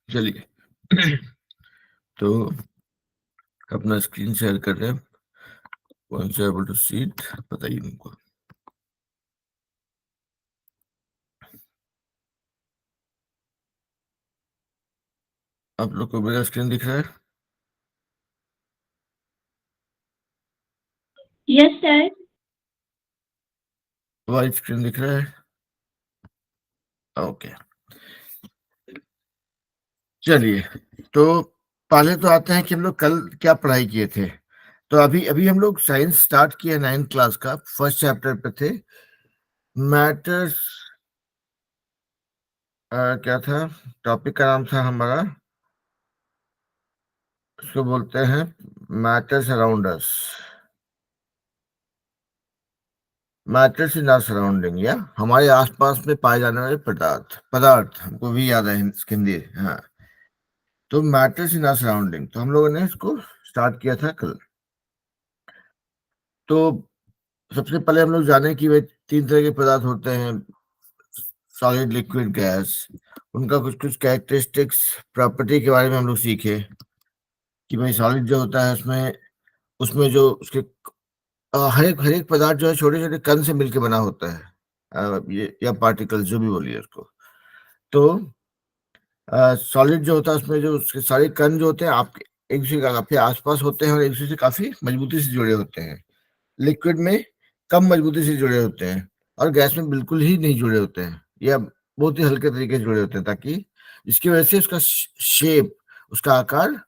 चलिए। तो अपना स्क्रीन शेयर कर रहे हैं। once you're able to see it, बताइए उनको। आप लोग को मेरा स्क्रीन दिख रहा है? Yes sir. वाइट स्क्रीन दिख रहा है? ओके। चलिए, तो पहले तो आते हैं कि हम लोग कल क्या पढ़ाई किए थे। तो अभी अभी हम लोग साइंस स्टार्ट किए 9th क्लास का, फर्स्ट चैप्टर पे थे। मैटर्स, क्या था टॉपिक का नाम था हमारा, उसको बोलते हैं matters around us, matters in our surrounding, या हमारे आसपास में पाए जाने वाले पदार्थ, पदार्थ हमको भी याद है हिंदी। हाँ, तो मैटर्स इन आवर सराउंडिंग, तो हम लोगों ने इसको स्टार्ट किया था कल। तो सबसे पहले हम लोग जाने कि वे 3 तरह के पदार्थ होते हैं, सॉलिड, लिक्विड, गैस। उनका कुछ कुछ कैरेक्टरिस्टिक्स, प्रॉपर्टी के बारे में हम लोग सीखे कि भाई सॉलिड जो होता है उसमें उसमें जो उसके हर एक पदार्थ जो है छोटे छोटे कण से मिलकर बना होता है, ये या पार्टिकल्स जो भी बोलिए उसको। तो सॉलिड जो होता है उसमें जो उसके सारे कण जो होते हैं आपके एक दूसरे का काफी आसपास होते हैं और एक दूसरे से काफी मजबूती से जुड़े होते हैं। लिक्विड में कम मजबूती से जुड़े होते हैं और गैस में बिल्कुल ही नहीं जुड़े होते हैं, या बहुत ही हल्के तरीके से जुड़े होते हैं, ताकि इसकी वजह से उसका शेप, उसका आकार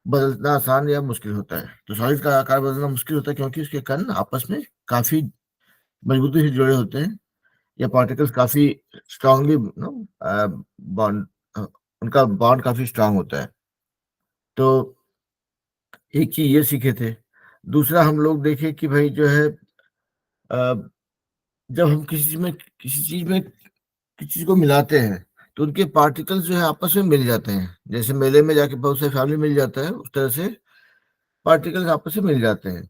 बदलना आसान या मुश्किल होता है। तो सॉलिड का आकार बदलना मुश्किल होता है क्योंकि उसके कण आपस में काफी मजबूती से जुड़े होते हैं, या पार्टिकल्स काफी स्ट्रांगली बॉन्ड, उनका बॉन्ड काफी स्ट्रांग होता है। तो एक चीज ये सीखे थे। दूसरा हम लोग देखे कि भाई जो है, अ, जब हम किसी चीज को मिलाते हैं तो उनके पार्टिकल्स जो है आपस में मिल जाते हैं। जैसे मेले में जाके बहुत सारी फैमिली मिल जाता है, उस तरह से पार्टिकल्स आपस में मिल जाते हैं।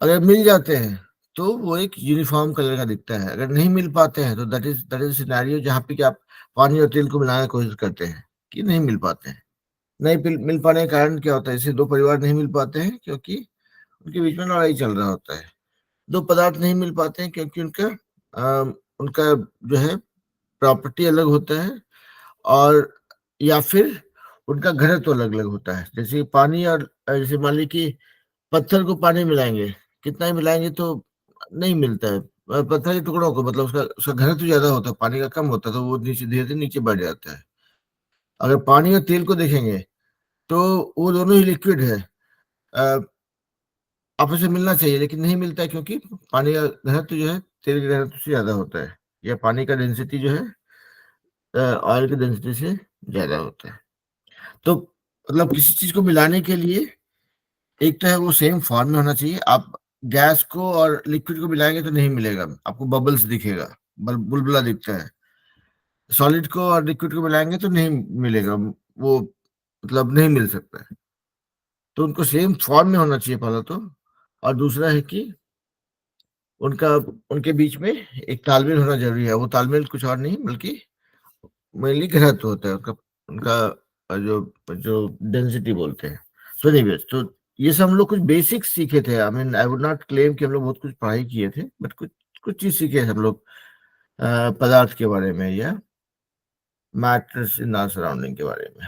अगर मिल जाते हैं तो वो एक यूनिफॉर्म कलर का दिखता है। अगर नहीं मिल पाते हैं तो दैट इज सिनेरियो जहाँ पे कि आप पानी और तेल को मिलाने की कोशिश करते हैं कि नहीं मिल पाते हैं। नहीं मिल पाने के कारण क्या होता है, जैसे दो परिवार नहीं मिल पाते हैं क्योंकि उनके बीच में लड़ाई चल रहा होता है। दो पदार्थ नहीं मिल पाते हैं क्योंकि उनका जो है प्रॉपर्टी अलग होता है, और या फिर उनका घनत्व अलग अलग होता है। जैसे पानी और जैसे मान लीजिए कि पत्थर को पानी मिलाएंगे, कितना ही मिलाएंगे तो नहीं मिलता है। पत्थर के टुकड़ों को, मतलब उसका उसका घनत्व ज्यादा होता है, पानी का कम होता है, तो वो नीचे धीरे धीरे नीचे बढ़ जाता है। अगर पानी और तेल को देखेंगे तो वो दोनों ही लिक्विड है, अ, आपस में मिलना चाहिए लेकिन नहीं मिलता है क्योंकि पानी का घनत्व जो है तेल के घनत्व से ज्यादा होता है, या पानी का डेंसिटी जो है ऑयल की डेंसिटी से ज्यादा होता है। तो मतलब किसी चीज को मिलाने के लिए एक तो है वो सेम फॉर्म में होना चाहिए। आप गैस को और लिक्विड को मिलाएंगे तो नहीं मिलेगा, आपको बबल्स दिखेगा, बुलबुला दिखता है। सॉलिड को और लिक्विड को मिलाएंगे तो नहीं मिलेगा, वो मतलब नहीं मिल सकता है। तो उनको सेम फॉर्म में होना चाहिए पहला तो। और दूसरा है कि उनका उनके बीच में एक तालमेल होना जरूरी है। वो तालमेल कुछ और नहीं बल्कि मेनली घनत्व होता है उनका, उनका जो जो डेंसिटी बोलते हैं। सो एनीवेज, तो ये सब हम लोग कुछ बेसिक्स सीखे थे। I mean I would not claim कि हम लोग बहुत कुछ पढ़ाई किए थे, बट कुछ कुछ चीज सीखे हम लोग पदार्थ के बारे में या मैटर्स इन आवर सराउंडिंग के बारे में।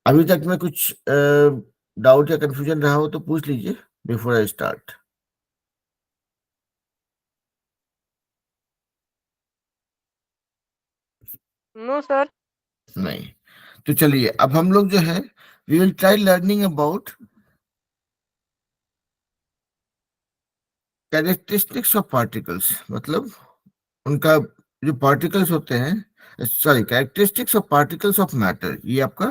अभी तक में कुछ डाउट या कंफ्यूजन रहा हो तो पूछ लीजिए before I start. No sir. नहीं, तो चलिए अब हम लोग जो है we will try learning about characteristics of particles, मतलब उनका जो पार्टिकल्स होते हैं, sorry, characteristics of particles of matter, ये आपका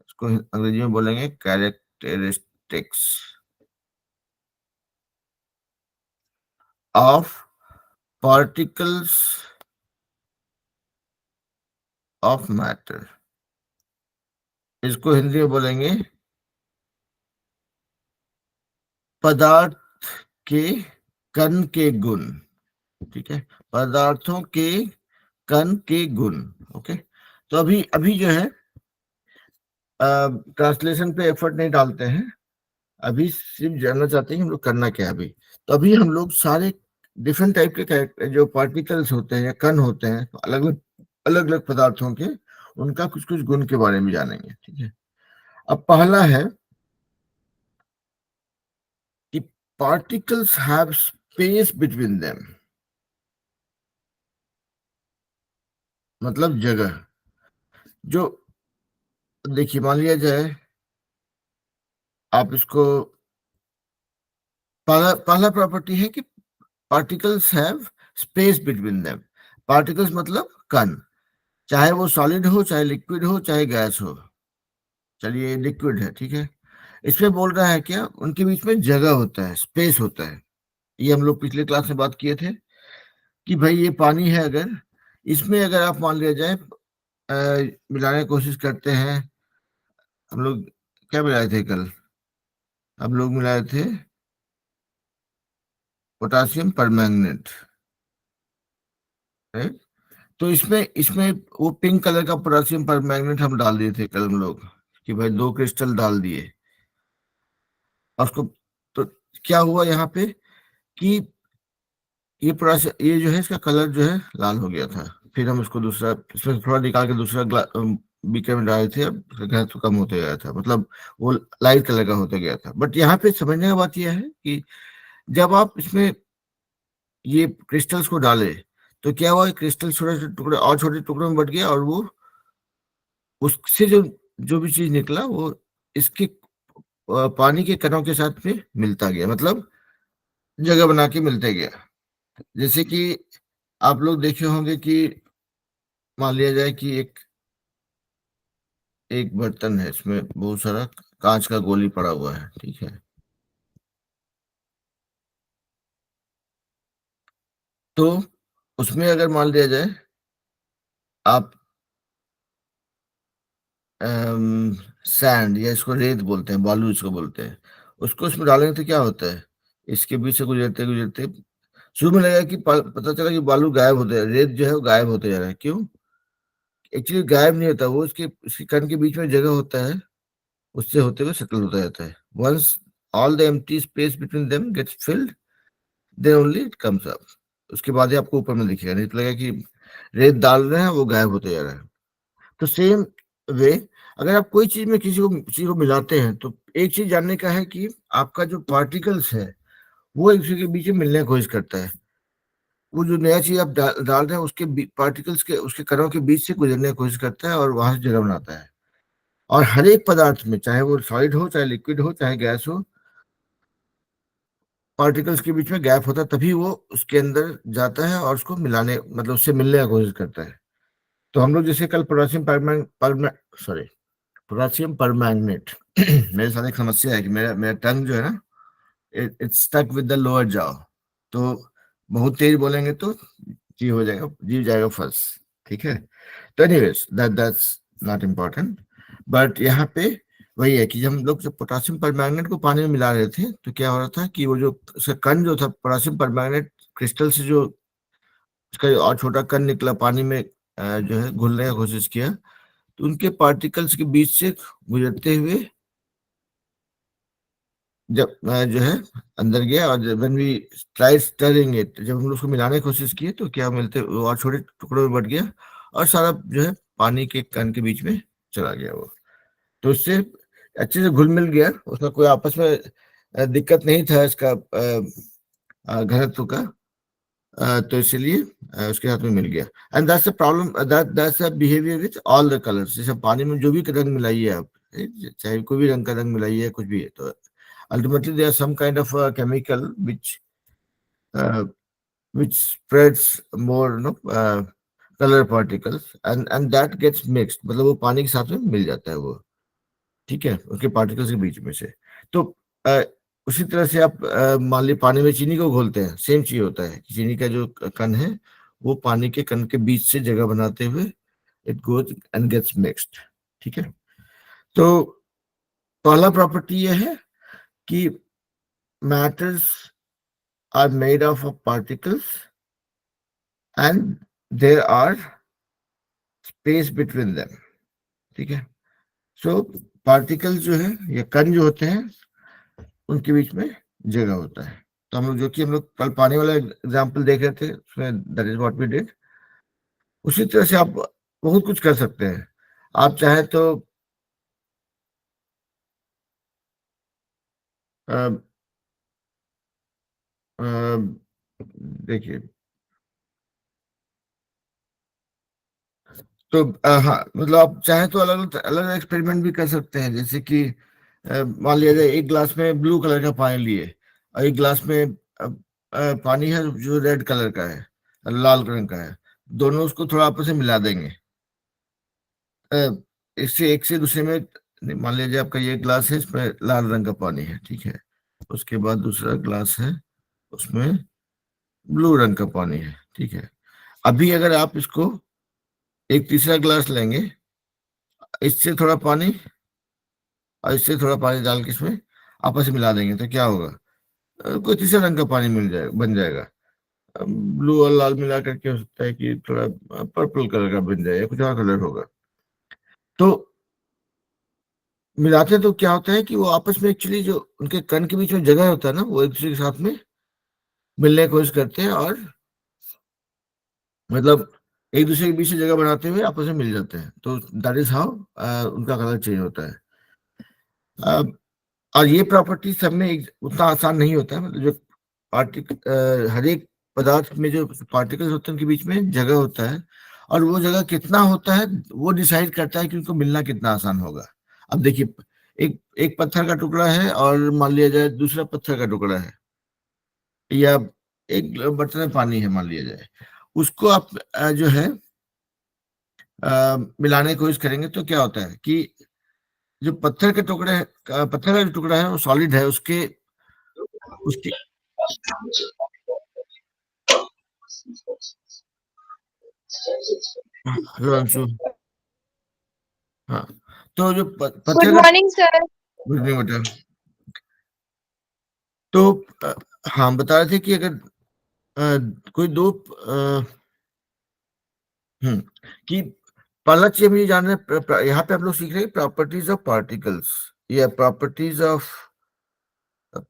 इसको अंग्रेजी में बोलेंगे characteristics of particles of matter. इसको हिंदी में बोलेंगे पदार्थ के कण के गुण। ठीक है, पदार्थों के कण के गुण। ओके, तो अभी अभी जो है ट्रांसलेशन पे एफर्ट नहीं डालते हैं, अभी सिर्फ जानना चाहते हैं कि हम लोग करना क्या है अभी। तो अभी हम लोग सारे डिफरेंट टाइप के जो पार्टिकल्स होते हैं या कण होते हैं, अलग अलग पदार्थों के, उनका कुछ कुछ गुण के बारे में जानेंगे, ठीक है। अब पहला है कि particles have space between them, मतलब जगह। जो देखिए, मान लिया जाए आप इसको, पहला पहला प्रॉपर्टी है कि particles have space between them. Particles मतलब कण, चाहे वो सॉलिड हो, चाहे लिक्विड हो, चाहे गैस हो। चलिए लिक्विड है, ठीक है। इसमें बोल रहा है क्या, उनके बीच में जगह होता है, स्पेस होता है। ये हम लोग पिछले क्लास में बात किए थे कि भाई ये पानी है, अगर इसमें अगर आप मान लिया जाए मिलाने की कोशिश करते हैं, हम लोग क्या मिलाए थे कल, हम लोग मिलाए थे पोटासियम परमैंगनेट, राइट। तो इसमें इसमें वो पिंक कलर का पोटासियम परमैंगनेट हम डाल दिए थे कल हम लोग, कि भाई 2 क्रिस्टल डाल दिए और उसको, तो क्या हुआ यहाँ पे कि ये जो है इसका कलर जो है लाल हो गया था। फिर हम उसको दूसरा, इसमें थोड़ा निकाल के दूसरा बीकर में डाले थे, अब घनत्व तो कम होते गया था, मतलब वो लाइट कलर का होता गया था। बट यहाँ पे समझने की बात यह है कि जब आप इसमें ये क्रिस्टल्स को डाले, तो क्या हुआ, क्रिस्टल छोटे छोटे टुकड़े और छोटे टुकड़ों में बट गया, और वो उससे जो जो भी चीज निकला वो इसके पानी के कणों के साथ में मिलता गया, मतलब जगह बना के मिलते गया। जैसे कि आप लोग देखे होंगे कि मान लिया जाए कि एक एक बर्तन है, इसमें बहुत सारा कांच का गोली पड़ा हुआ है, ठीक है। तो उसमें अगर मान लिया जाए आप सैंड, या इसको रेत बोलते हैं, बालू इसको बोलते हैं, उसको उसमें डालेंगे तो क्या होता है, इसके बीच से गुजरते गुजरते शुरू में लगेगा कि पता चला कि बालू गायब होते जा रहा है, रेत जो है वो गायब होते जा रहा है। क्यों? एक्चुअली गायब नहीं होता, वो उसके कण के बीच में जगह होता है, उससे होते हुए सेटल होता जाता है। Once all the empty space between them gets filled, then only it comes up. उसके बाद ही आपको ऊपर में दिखेगा, नहीं तो लगेगा कि रेत डाल रहे हैं वो गायब होते जा रहा है। तो सेम वे, अगर आप कोई चीज में किसी को मिलाते हैं, तो एक चीज जानने का है कि आपका जो पार्टिकल्स है वो एक दूसरे के बीच में मिलने की कोशिश करता है। वो जो नया चीज आप डाल रहे हैं उसके पार्टिकल्स के, उसके कणों के बीच से गुजरने की कोशिश करता है और वहां से जगह बनाता है। और हर एक पदार्थ में, चाहे वो सॉलिड हो, चाहे लिक्विड हो, चाहे गैस हो, पार्टिकल्स के बीच में गैप होता है, तभी वो उसके अंदर जाता है और उसको मिलाने, मतलब उससे मिलने की कोशिश करता है। तो हम लोग जैसे कल सॉरी पोटासियम परमैंगनेट मेरे साथ एक समस्या है कि मेरा मेरा टंग जो है ना, it's stuck with the lower jaw. तो बहुत तेज बोलेंगे तो जीव जाएगा फर्स्ट, ठीक है। तो anyways that's not important. But यहाँ पे वही है कि हम लोग जब पोटासियम परमैंगनेट को पानी में मिला रहे थे, तो क्या हो रहा था कि वो जो उसका कण जो था, पोटासियम परमैंगनेट क्रिस्टल से जो उसका और छोटा कण निकला पानी में, जो है घुलने की कोशिश किया, तो उनके पार्टिकल्स के बीच से गुजरते हुए जब जो है अंदर गया, और when we try stirring it, जब हम लोग उसको मिलाने की कोशिश किए, तो क्या मिलते, वो और छोटे टुकड़ों में बट गया और सारा जो है पानी के कण के बीच में चला गया वो। तो उससे अच्छे से घुल मिल गया, उसका कोई आपस में दिक्कत नहीं था इसका घनत्व का। तो इसलिए उसके हाथ में मिल गया। And that's the problem, that's the behaviour with all the colours. जैसे पानी में जो भी रंग मिलाइए आप, चाहे कोई भी रंग का रंग मिलाइए, कुछ भी है, तो ultimately there are some kind of chemical uh, which spreads more, color particles, and that gets mixed, मतलब वो पानी के साथ में मिल जाता है वो, ठीक है, उसके पार्टिकल्स के बीच में से। तो अ, उसी तरह से आप मान लीजिए पानी में चीनी को घोलते हैं, सेम चीज होता है कि चीनी का जो कण है वो पानी के कण के बीच से जगह बनाते हुए it goes and gets mixed, ठीक है। तो पहला प्रॉपर्टी ये है कि matters are made of particles and there are space between them, ठीक है। सो पार्टिकल्स जो है या कण जो होते हैं उनके बीच में जगह होता है। तो हम लोग जो कि हम लोग कल पानी वाला एग्जांपल देख रहे थे उसमें that is what we did. उसी तरह से आप बहुत कुछ कर सकते हैं। आप चाहे तो अ, अ, देखिए, तो हाँ मतलब आप चाहे तो अलग अलग एक्सपेरिमेंट भी कर सकते हैं। जैसे कि मान लिया जाए एक ग्लास में ब्लू कलर का पानी लिए और एक ग्लास में पानी है जो रेड कलर का है, लाल रंग का है। दोनों उसको थोड़ा आपस में मिला देंगे। अ, इससे एक से दूसरे में मान लीजिए आपका ये ग्लास है, इसमें लाल रंग का पानी है, ठीक है। उसके बाद दूसरा ग्लास है, उसमें ब्लू रंग का पानी है, ठीक है। अभी अगर आप इसको एक तीसरा ग्लास लेंगे, इससे थोड़ा पानी और इससे थोड़ा पानी डाल के इसमें आपस में मिला देंगे, तो क्या होगा? कोई तीसरा रंग का पानी मिल जाएगा, बन जाएगा। ब्लू और लाल मिला करके हो सकता है कि थोड़ा पर्पल कलर का बन जाए या कुछ और कलर होगा। तो मिलाते तो क्या होता है कि वो आपस में एक्चुअली जो उनके कण के बीच में जगह होता है ना, वो एक दूसरे के साथ में मिलने की कोशिश करते हैं और मतलब एक दूसरे के बीच से जगह बनाते हुए आपस में मिल जाते हैं। तो दैट इज हाउ उनका कलर चेंज होता है। अ, और ये प्रॉपर्टी सब में उतना आसान नहीं होता है। मतलब जो हर एक पदार्थ में जो पार्टिकल्स होते हैं उनके बीच में जगह होता है, और वो जगह कितना होता है वो डिसाइड करता है कि उनको मिलना कितना आसान होगा। अब देखिए, एक एक पत्थर का टुकड़ा है और मान लिया जाए दूसरा पत्थर का टुकड़ा है, या एक बर्तन में पानी है मान लिया जाए, उसको आप जो है मिलाने की कोशिश करेंगे तो क्या होता है कि जो पत्थर का जो टुकड़ा है वो सॉलिड है, उसके उसके हेलो अंशु। हाँ, तो जो गुड पत्थर का मॉर्निंग सर। गुड इवनिंग बेटा। तो हाँ, बता रहे थे कि अगर कोई दो हम्म कि पहला चीज हम ये जान रहे हैं, यहाँ पे हम लोग सीख रहे हैं प्रॉपर्टीज ऑफ पार्टिकल्स या properties of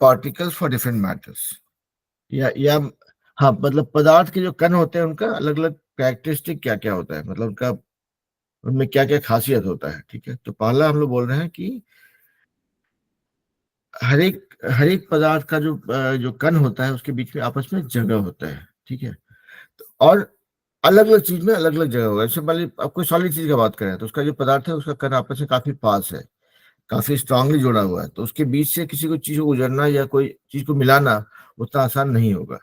particles for different matters, या हाँ मतलब पदार्थ के जो कण होते हैं उनका अलग अलग कैरेक्टरिस्टिक क्या क्या होता है, मतलब उनका उनमें क्या क्या खासियत होता है, ठीक है। तो पहला हम लोग बोल रहे हैं कि हर एक पदार्थ का जो कण होता है उसके बीच में आपस में जगह होता है, ठीक है। और अलग अलग चीज में अलग अलग जगह होगा। जैसे मान लीजिए आप कोई सॉलिड चीज का बात करें तो उसका जो पदार्थ है उसका कण आपस में काफी पास है, काफी स्ट्रांगली जुड़ा हुआ है, तो उसके बीच से किसी को चीज को गुजरना या कोई चीज को मिलाना उतना आसान नहीं होगा।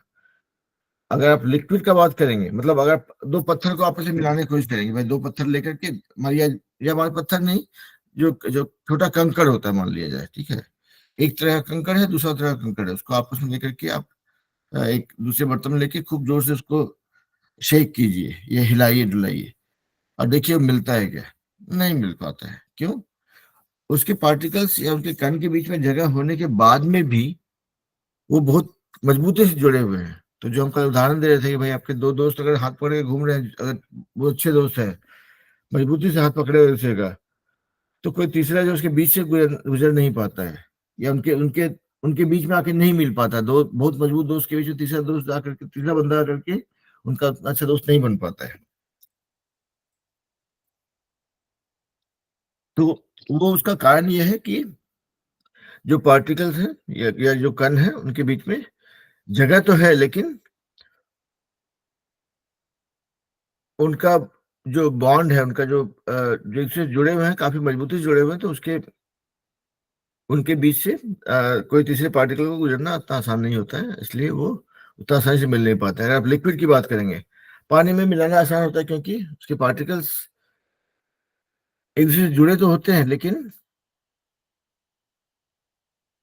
अगर आप लिक्विड का बात करेंगे, मतलब अगर आप दो पत्थर को आपस में मिलाने की कोशिश करेंगे, भाई दो पत्थर लेकर के, मान लिया या हमारे पत्थर नहीं, जो जो छोटा कंकड़ होता है मान लिया जाए, ठीक है। एक तरह का कंकड़ है, दूसरा तरह का कंकड़ है, उसको आपस में लेकर के आप एक दूसरे बर्तन में लेके खूब जोर से उसको शेक कीजिए या हिलाइए डुलाइए और देखिए वो मिलता है क्या? नहीं मिल पाता है। क्यों? उसके पार्टिकल्स या उनके कण के बीच में जगह होने के बाद में भी वो बहुत मजबूती से जुड़े हुए हैं। तो जो हम कल उदाहरण दे रहे थे कि भाई आपके दो दोस्त अगर हाथ पकड़ के घूम रहे हैं, अगर वो अच्छे दोस्त हैं, मजबूती से हाथ पकड़े हुए दूसरे का, तो कोई तीसरा जो उसके बीच से गुजर नहीं पाता है, या उनके उनके उनके बीच में आके नहीं मिल पाता। दो बहुत मजबूत दोस्त के बीच में तीसरा दोस्त आकर के, तीसरा बंदा आकर के उनका अच्छा दोस्त नहीं बन पाता है। तो वो उसका कारण ये है कि जो पार्टिकल्स हैं या जो कण है उनके बीच में जगह तो है, लेकिन उनका जो बॉन्ड है, उनका जो इससे जुड़े हुए हैं, काफी मजबूती से जुड़े हुए हैं, तो उसके उनके बीच से कोई तीसरे पार्टिकल को गुजरना उतना आसान नहीं होता है, इसलिए वो उतना आसानी से मिल नहीं पाता है। अगर आप लिक्विड की बात करेंगे, पानी में मिलाना आसान होता है क्योंकि उसके पार्टिकल्स एक दूसरे से जुड़े तो होते हैं,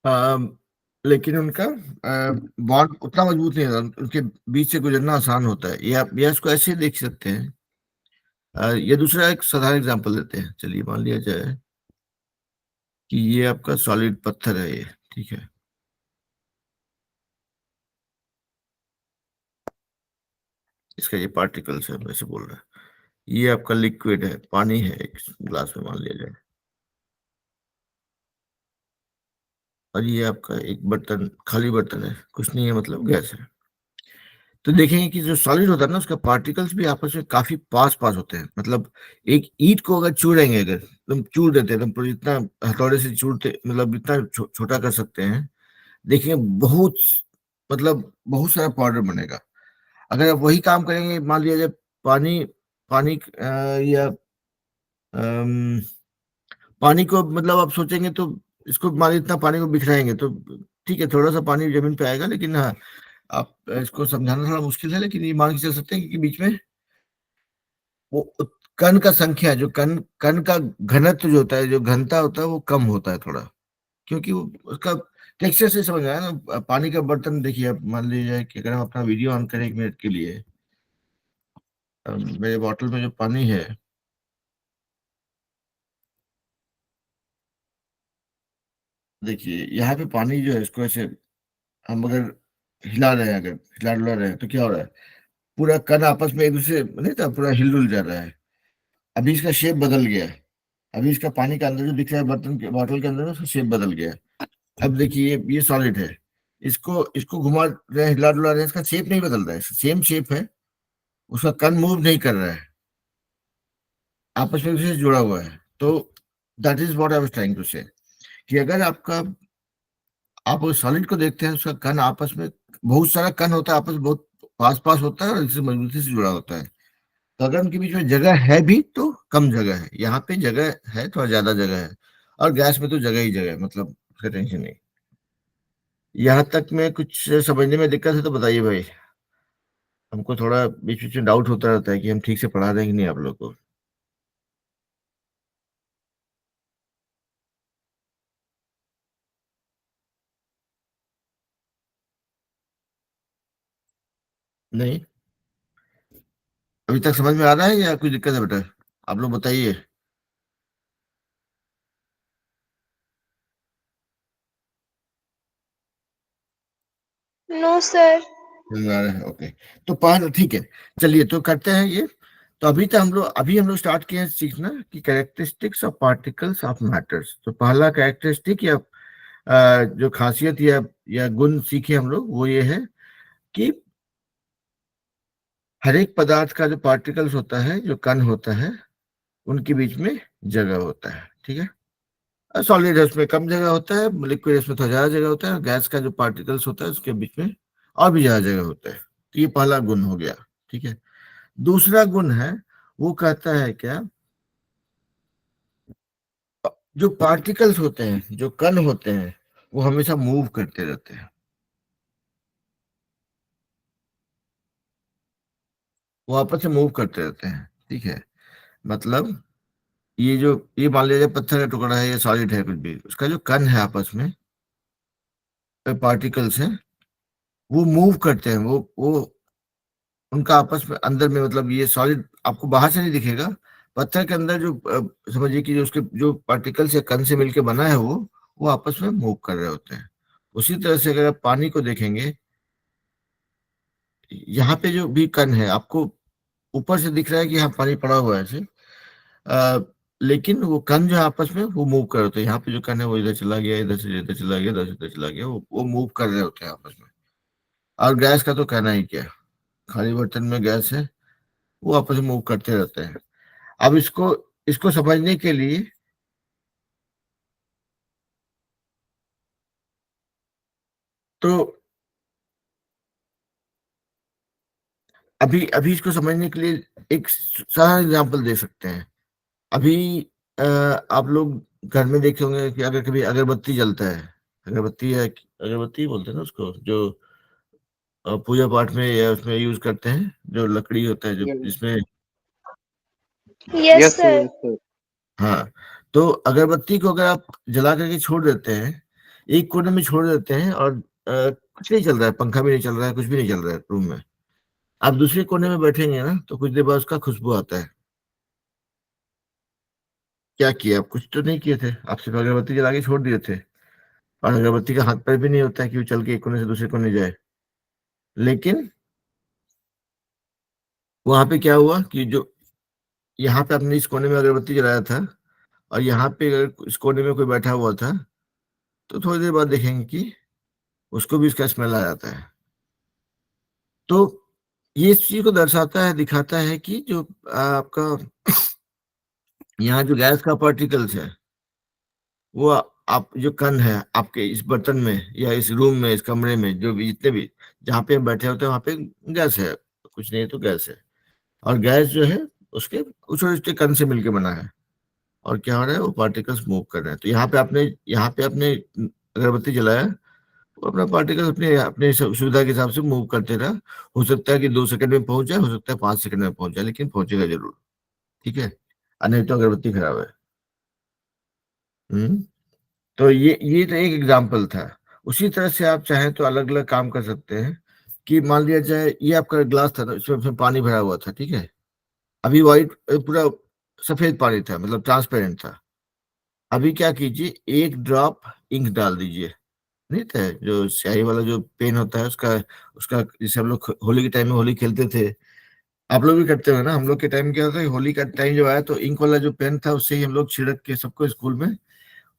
आ, लेकिन उनका बॉन्ड उतना मजबूत नहीं होता, उनके बीच से गुजरना आसान होता है। या इसको ऐसे देख सकते हैं। ये दूसरा एक साधारण एग्जांपल देते हैं। चलिए मान लिया जाए कि ये आपका सॉलिड पत्थर है, ये ठीक है। इसका ये पार्टिकल्स है, वैसे बोल रहा है। ये आपका लिक्विड है, पानी है एक ग्लास में मान लिया जाए, और ये आपका एक बर्तन, खाली बर्तन है, कुछ नहीं है, मतलब गैस है। तो देखेंगे कि जो सॉलिड होता है ना, उसका पार्टिकल्स भी आपस में काफी पास पास होते हैं। मतलब एक ईंट को अगर चूड़ेंगे, अगर तुम चूड़ देते हैं, तुम पूरी इतना हथौड़े से चूड़ते, मतलब इतना छोटा कर सकते हैं, देखिए बहुत, मतलब बहुत सारा पाउडर बनेगा। अगर आप वही काम करेंगे, मान लिया जाए पानी, पानी या अम, पानी को, मतलब आप सोचेंगे तो इसको, मान लीजिए इतना पानी को बिखराएंगे तो ठीक है, थोड़ा सा पानी जमीन पे आएगा, लेकिन हाँ, आप इसको समझाना थोड़ा मुश्किल है, लेकिन ये मान के चल सकते हैं कि बीच में वो कण का संख्या, जो कण कण का घनत्व जो होता है, जो घनता होता है, वो कम होता है थोड़ा, क्योंकि वो उसका टेक्सचर से समझ आया ना। पानी का बर्तन देखिए, आप मान लीजिए कि अगर हम अपना वीडियो ऑन करें 1 मिनट के लिए, मेरे बॉटल में जो पानी है, देखिए यहाँ पे पानी जो है, इसको ऐसे हम अगर हिला रहे हैं, अगर हिला डुला रहे हैं, तो क्या हो रहा है, पूरा कण आपस में एक दूसरे नहीं था, पूरा हिलडुल जा रहा है। अभी इसका शेप बदल गया है। अभी इसका पानी का अंदर जो दिख रहा है बर्तन के, बॉटल के अंदर, उसका शेप बदल गया है। अब देखिए ये सॉलिड है, इसको इसको घुमा रहे हैं, हिला डुला रहे हैं, इसका शेप नहीं बदल रहा है, सेम शेप है, उसका कण मूव नहीं कर रहा है, आपस में एक दूसरे से जुड़ा हुआ है। तो that is what I was trying to say, कि अगर आपका, आप उस सॉलिड को देखते हैं, उसका कण आपस में, बहुत सारा कण होता है, आपस में बहुत पास पास होता है, और इससे मजबूती से जुड़ा होता है। तो अगर उनके बीच में जगह है भी तो कम जगह है, यहाँ पे जगह है, थोड़ा ज्यादा जगह है, और गैस में तो जगह ही जगह है, मतलब उसका टेंशन नहीं। यहाँ तक में कुछ समझने में दिक्कत है तो बताइए भाई, हमको थोड़ा बीच बीच में डाउट होता रहता है कि हम ठीक से पढ़ा रहे हैं कि नहीं आप लोग को। नहीं, अभी तक समझ में आ रहा है या कुछ दिक्कत है बेटा? आप लोग बताइए। No sir. समझ में आ रहा है, ओके। तो पढ़, ठीक है, चलिए तो करते हैं ये। तो अभी हम लोग स्टार्ट किए हैं सीखना कि characteristics of particles of matters. तो पहला कैरेक्टरिस्टिक या जो खासियत या गुण सीखे हम लोग, वो ये है कि हर एक पदार्थ का जो पार्टिकल्स होता है, जो कण होता है, उनके बीच में जगह होता है, ठीक है। सॉलिड है उसमें कम जगह होता है, लिक्विड इसमें थोड़ा ज्यादा जगह होता है, और गैस का जो पार्टिकल्स होता है उसके बीच में और भी ज्यादा जगह होता है। तो ये पहला गुण हो गया, ठीक है। दूसरा गुण है, वो कहता है क्या, जो पार्टिकल्स होते हैं, जो कण होते हैं, वो हमेशा मूव करते रहते हैं, वो आपस में मूव करते रहते हैं, ठीक है। मतलब ये मान लीजिए पत्थर का टुकड़ा है या सॉलिड है, कुछ भी, उसका जो कण है आपस में, पार्टिकल्स हैं, वो मूव करते हैं, वो उनका आपस में अंदर में, मतलब ये सॉलिड आपको बाहर से नहीं दिखेगा, पत्थर के अंदर जो समझिए कि जो उसके जो पार्टिकल्स या कण से मिलके बना है, वो आपस में मूव कर रहे होते हैं। उसी तरह से अगर आप पानी को देखेंगे, यहाँ पे जो भी कण है, आपको ऊपर से दिख रहा है कि यहाँ पानी पड़ा हुआ है ऐसे, अ, लेकिन वो कण जो है आपस में वो मूव कर रहे होते हैं। यहाँ पे जो कण है वो इधर चला गया, इधर से इधर चला गया, इधर से इधर चला गया, वो मूव कर रहे होते हैं आपस में। और गैस का तो कहना ही क्या, खाली बर्तन में गैस है, वो आपस में मूव करते रहते हैं। अब इसको इसको समझने के लिए, तो अभी अभी इसको समझने के लिए एक सारा एग्जांपल दे सकते हैं। अभी आप लोग घर में देखे होंगे कि अगर कभी अगरबत्ती जलता है, अगरबत्ती है, अगरबत्ती बोलते हैं ना उसको, जो पूजा पाठ में या उसमें यूज करते हैं, जो लकड़ी होता है, जो जिसमें, yes yes sir, sir. Yes sir. हाँ, तो अगरबत्ती को अगर आप जला करके छोड़ देते हैं, एक कोने में छोड़ देते हैं, और कुछ नहीं चल रहा है, पंखा भी नहीं चल रहा है, कुछ भी नहीं चल रहा है रूम में, आप दूसरे कोने में बैठेंगे ना, तो कुछ देर बाद उसका खुशबू आता है। क्या किया आप? कुछ तो नहीं किए थे, आप सिर्फ अगरबत्ती जला के छोड़ दिए थे, और अगरबत्ती का हाथ पैर भी नहीं होता है कि वो चल के एक कोने से दूसरे कोने जाए। लेकिन वहां पे क्या हुआ कि जो यहाँ पे आपने इस कोने में अगरबत्ती जलाया था और यहाँ पे अगर इस कोने में कोई बैठा हुआ था, तो थोड़ी देर बाद देखेंगे कि उसको भी इसका स्मेल आ जाता है। तो ये इस चीज को दर्शाता है, दिखाता है कि जो आपका यहाँ जो गैस का पार्टिकल्स है, वो आप जो कण है आपके इस बर्तन में या इस रूम में, इस कमरे में, जो भी जितने भी जहाँ पे हम बैठे होते हैं वहां पे गैस है, कुछ नहीं तो गैस है। और गैस जो है उसके छोटे छोटे कण से मिलकर बना है, और क्या हो रहा है, वो पार्टिकल्स मूव कर रहे हैं। तो यहाँ पे आपने अगरबत्ती जलाया, वो अपना पार्टिकल अपने अपने सुविधा के हिसाब से मूव करते रहा। हो सकता है कि 2 सेकंड में पहुंच जाए, हो सकता है 5 सेकंड में पहुंच जाए, लेकिन पहुंचेगा जरूर। ठीक है, और नहीं तो अगरबत्ती खराब है। हम्म। तो ये तो एक एग्जाम्पल था। उसी तरह से आप चाहें तो अलग अलग काम कर सकते हैं। कि मान लिया जाए ये आपका ग्लास था ना, इसमें पानी भरा हुआ था, ठीक है। अभी व्हाइट, पूरा सफेद पानी था, मतलब ट्रांसपेरेंट था। अभी क्या कीजिए, एक ड्रॉप इंक डाल दीजिए। नहीं था जो स्याही वाला जो पेन होता है, उसका उसका जैसे हम लोग होली के टाइम में होली खेलते थे, आप लोग भी करते हो ना। हम लोग के टाइम में क्या होता है, होली का टाइम जब आया तो इंक वाला जो पेन था उससे ही हम लोग छिड़क के सबको स्कूल में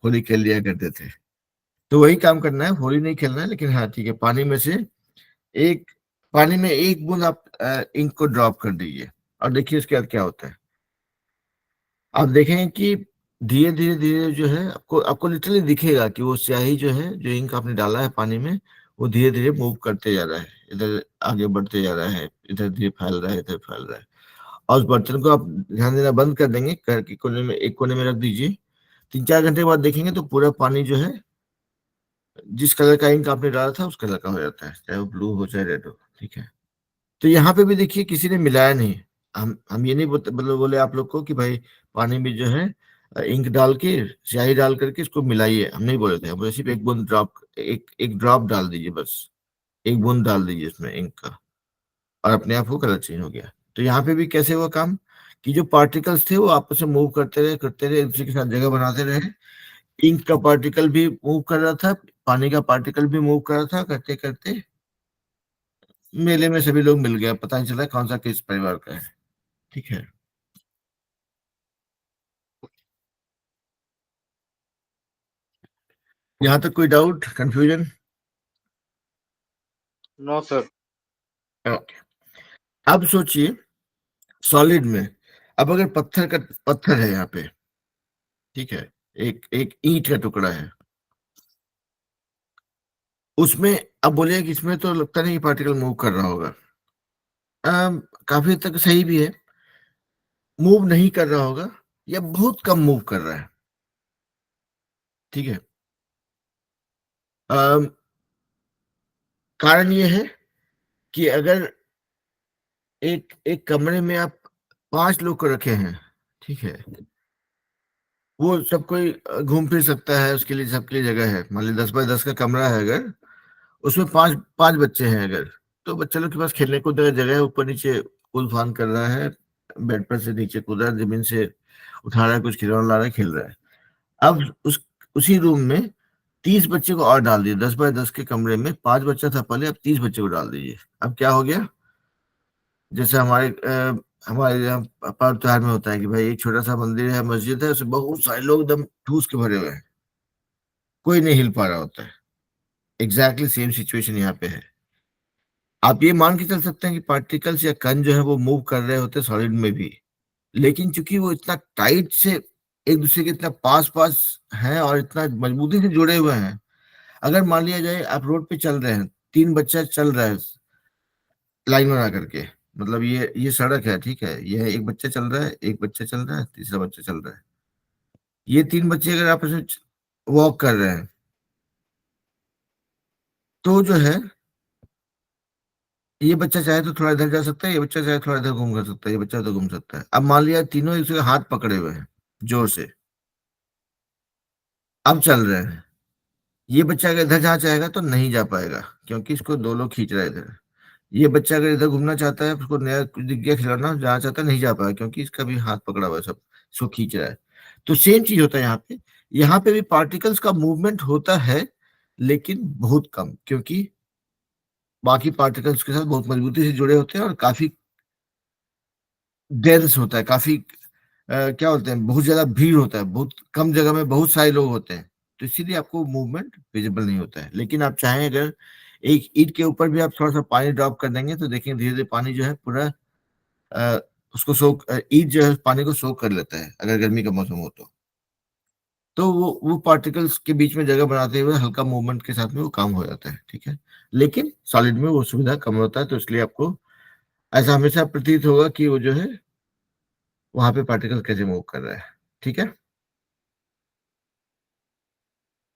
होली खेल लिया करते थे। तो वही काम करना है, होली नहीं खेलना है, लेकिन हाँ ठीक है, एक पानी में एक बूंद आप इंक को ड्रॉप कर दीजिए, और देखिए उसके बाद क्या होता है। आप देखेंगे कि धीरे धीरे धीरे जो है, आपको आपको लिटरली दिखेगा कि वो स्याही जो है, जो इंक आपने डाला है पानी में, वो धीरे धीरे मूव करते जा रहा है, इधर आगे बढ़ते जा रहा है, इधर धीरे फैल रहा है, इधर फैल रहा है। और उस बर्तन को आप ध्यान देना बंद कर देंगे, घर के कोने में, एक कोने में रख दीजिए। 3-4 घंटे बाद देखेंगे तो पूरा पानी जो है, जिस कलर का इंक आपने डाला था उस कलर का हो जाता है, चाहे वो ब्लू हो चाहे रेड हो। ठीक है। तो यहाँ पे भी देखिए किसी ने मिलाया नहीं। हम ये नहीं मतलब बोले आप लोग को कि भाई पानी में जो है इंक डाल के, स्याही डाल करके इसको मिलाइए, हम नहीं बोले थे। हम बोले सिर्फ एक बूंद ड्रॉप, एक एक ड्रॉप डाल दीजिए बस। एक बूंद डाल दीजिए इसमें इंक का, और अपने आप वो कलर चेंज हो गया। तो यहाँ पे भी कैसे हुआ काम, कि जो पार्टिकल्स थे वो आपस में मूव करते रहे, एक दूसरे के साथ जगह बनाते रहे। इंक का पार्टिकल भी मूव कर रहा था, पानी का पार्टिकल भी मूव कर रहा था, करते करते मेले में सभी लोग मिल गए, पता नहीं चला कौन सा किस परिवार का है। ठीक है। यहाँ तक कोई doubt, confusion? No sir. Okay. अब सोचिए सॉलिड में, अब अगर पत्थर है यहाँ पे, ठीक है, एक एक ईंट का टुकड़ा है उसमें। अब बोलिए कि इसमें तो लगता नहीं पार्टिकल मूव कर रहा होगा। काफी हद तक सही भी है, मूव नहीं कर रहा होगा, या बहुत कम मूव कर रहा है। ठीक है। अम, कारण ये है कि अगर एक एक कमरे में आप 5 लोग को रखे हैं, ठीक है, वो सब कोई घूम फिर सकता है, उसके लिए सबके लिए जगह है। मान लीजिए 10 बाय 10 का कमरा है, अगर उसमें पांच पांच बच्चे हैं अगर, तो बच्चे लोग के पास खेलने को जगह है, ऊपर नीचे कूद फान कर रहा है, बेड पर से नीचे कूद रहा है, जमीन से उठा रहा है, कुछ खिलौना ला रहा है, खेल रहा है। अब उसी रूम में 30 बच्चे को और डाल दिए, 10 बाय 10 के कमरे में 5 बच्चा था पहले, अब 30 बच्चे को डाल दीजिए। अब क्या हो गया, जैसे हमारे यहाँ पर्व त्योहार में होता है कि भाई एक छोटा सा मंदिर है, मस्जिद है, उसमें बहुत सारे लोग एकदम ठूस के भरे हुए हैं, कोई नहीं हिल पा रहा होता है। एग्जैक्टली सेम सिचुएशन यहाँ पे है। आप ये मान के चल सकते हैं कि पार्टिकल्स या कण जो है वो मूव कर रहे होते हैं सॉलिड में भी, लेकिन चूंकि वो इतना टाइट से एक दूसरे के इतना पास पास हैं और इतना मजबूती से जुड़े हुए हैं। अगर मान लिया जाए आप रोड पे चल रहे हैं, 3 बच्चा चल रहा है लाइन बना करके, मतलब ये सड़क है, ठीक है, ये है, एक बच्चा चल रहा है, एक बच्चा चल रहा है, तीसरा बच्चा चल रहा है। ये 3 बच्चे अगर आपस में वॉक कर रहे हैं, तो जो है, ये बच्चा चाहे तो थोड़ा इधर जा सकता है, ये बच्चा चाहे थोड़ा इधर घूम कर सकता है, ये बच्चा तो घूम सकता है। अब मान लिया तीनों एक दूसरे का हाथ पकड़े हुए हैं जोर से, अब चल रहे हैं। ये बच्चा अगर इधर जहाँ चाहेगा तो नहीं जा पाएगा, क्योंकि इसको 2 लोग खींच रहे हैं इधर। ये बच्चा अगर इधर घूमना चाहता है, उसको नया कुछ दिख गया खिलौना, जहाँ चाहता है नहीं जा पाएगा, क्योंकि इसका भी हाथ पकड़ा हुआ है, सब इसको खींच रहा है। तो सेम चीज होता है यहाँ पे। यहाँ पे भी पार्टिकल्स का मूवमेंट होता है, लेकिन बहुत कम, क्योंकि बाकी पार्टिकल्स के साथ बहुत मजबूती से जुड़े होते हैं, और काफी डेंस होता है, काफी क्या बोलते हैं, बहुत ज्यादा भीड़ होता है, बहुत कम जगह में बहुत सारे लोग होते हैं, तो इसीलिए आपको मूवमेंट विजिबल नहीं होता है। लेकिन आप चाहें अगर एक ईंट के ऊपर भी आप थोड़ा सा पानी ड्रॉप कर देंगे तो देखेंगे धीरे धीरे पानी जो है पूरा अ, उसको सोख ईंट जो है पानी को सोख कर लेता है अगर गर्मी का मौसम हो तो वो पार्टिकल्स के बीच में जगह बनाते हुए हल्का मूवमेंट के साथ में वो काम हो जाता है, ठीक है। लेकिन सॉलिड में वो सुविधा कम होता है, तो इसलिए आपको ऐसा हमेशा प्रतीत होगा कि वो जो है वहां पे पार्टिकल कैसे मूव कर रहा है, ठीक है।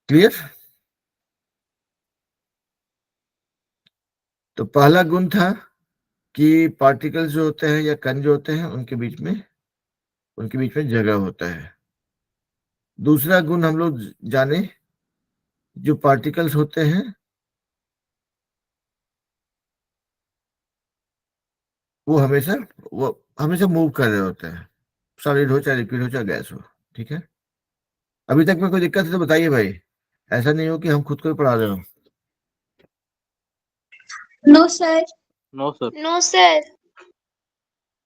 क्लियर। तो पहला गुण था कि पार्टिकल्स जो होते हैं या कण जो होते हैं उनके बीच में जगह होता है। दूसरा गुण हम लोग जाने, जो पार्टिकल्स होते हैं वो हमेशा वो हमेशा मूव कर रहे होते हैं, सॉलिड हो चाहे लिक्विड हो चाहे गैस हो, ठीक है। अभी तक में कोई दिक्कत है तो बताइए भाई, ऐसा नहीं हो कि हम खुद को ही पढ़ा रहे हो। No sir. No sir. No sir.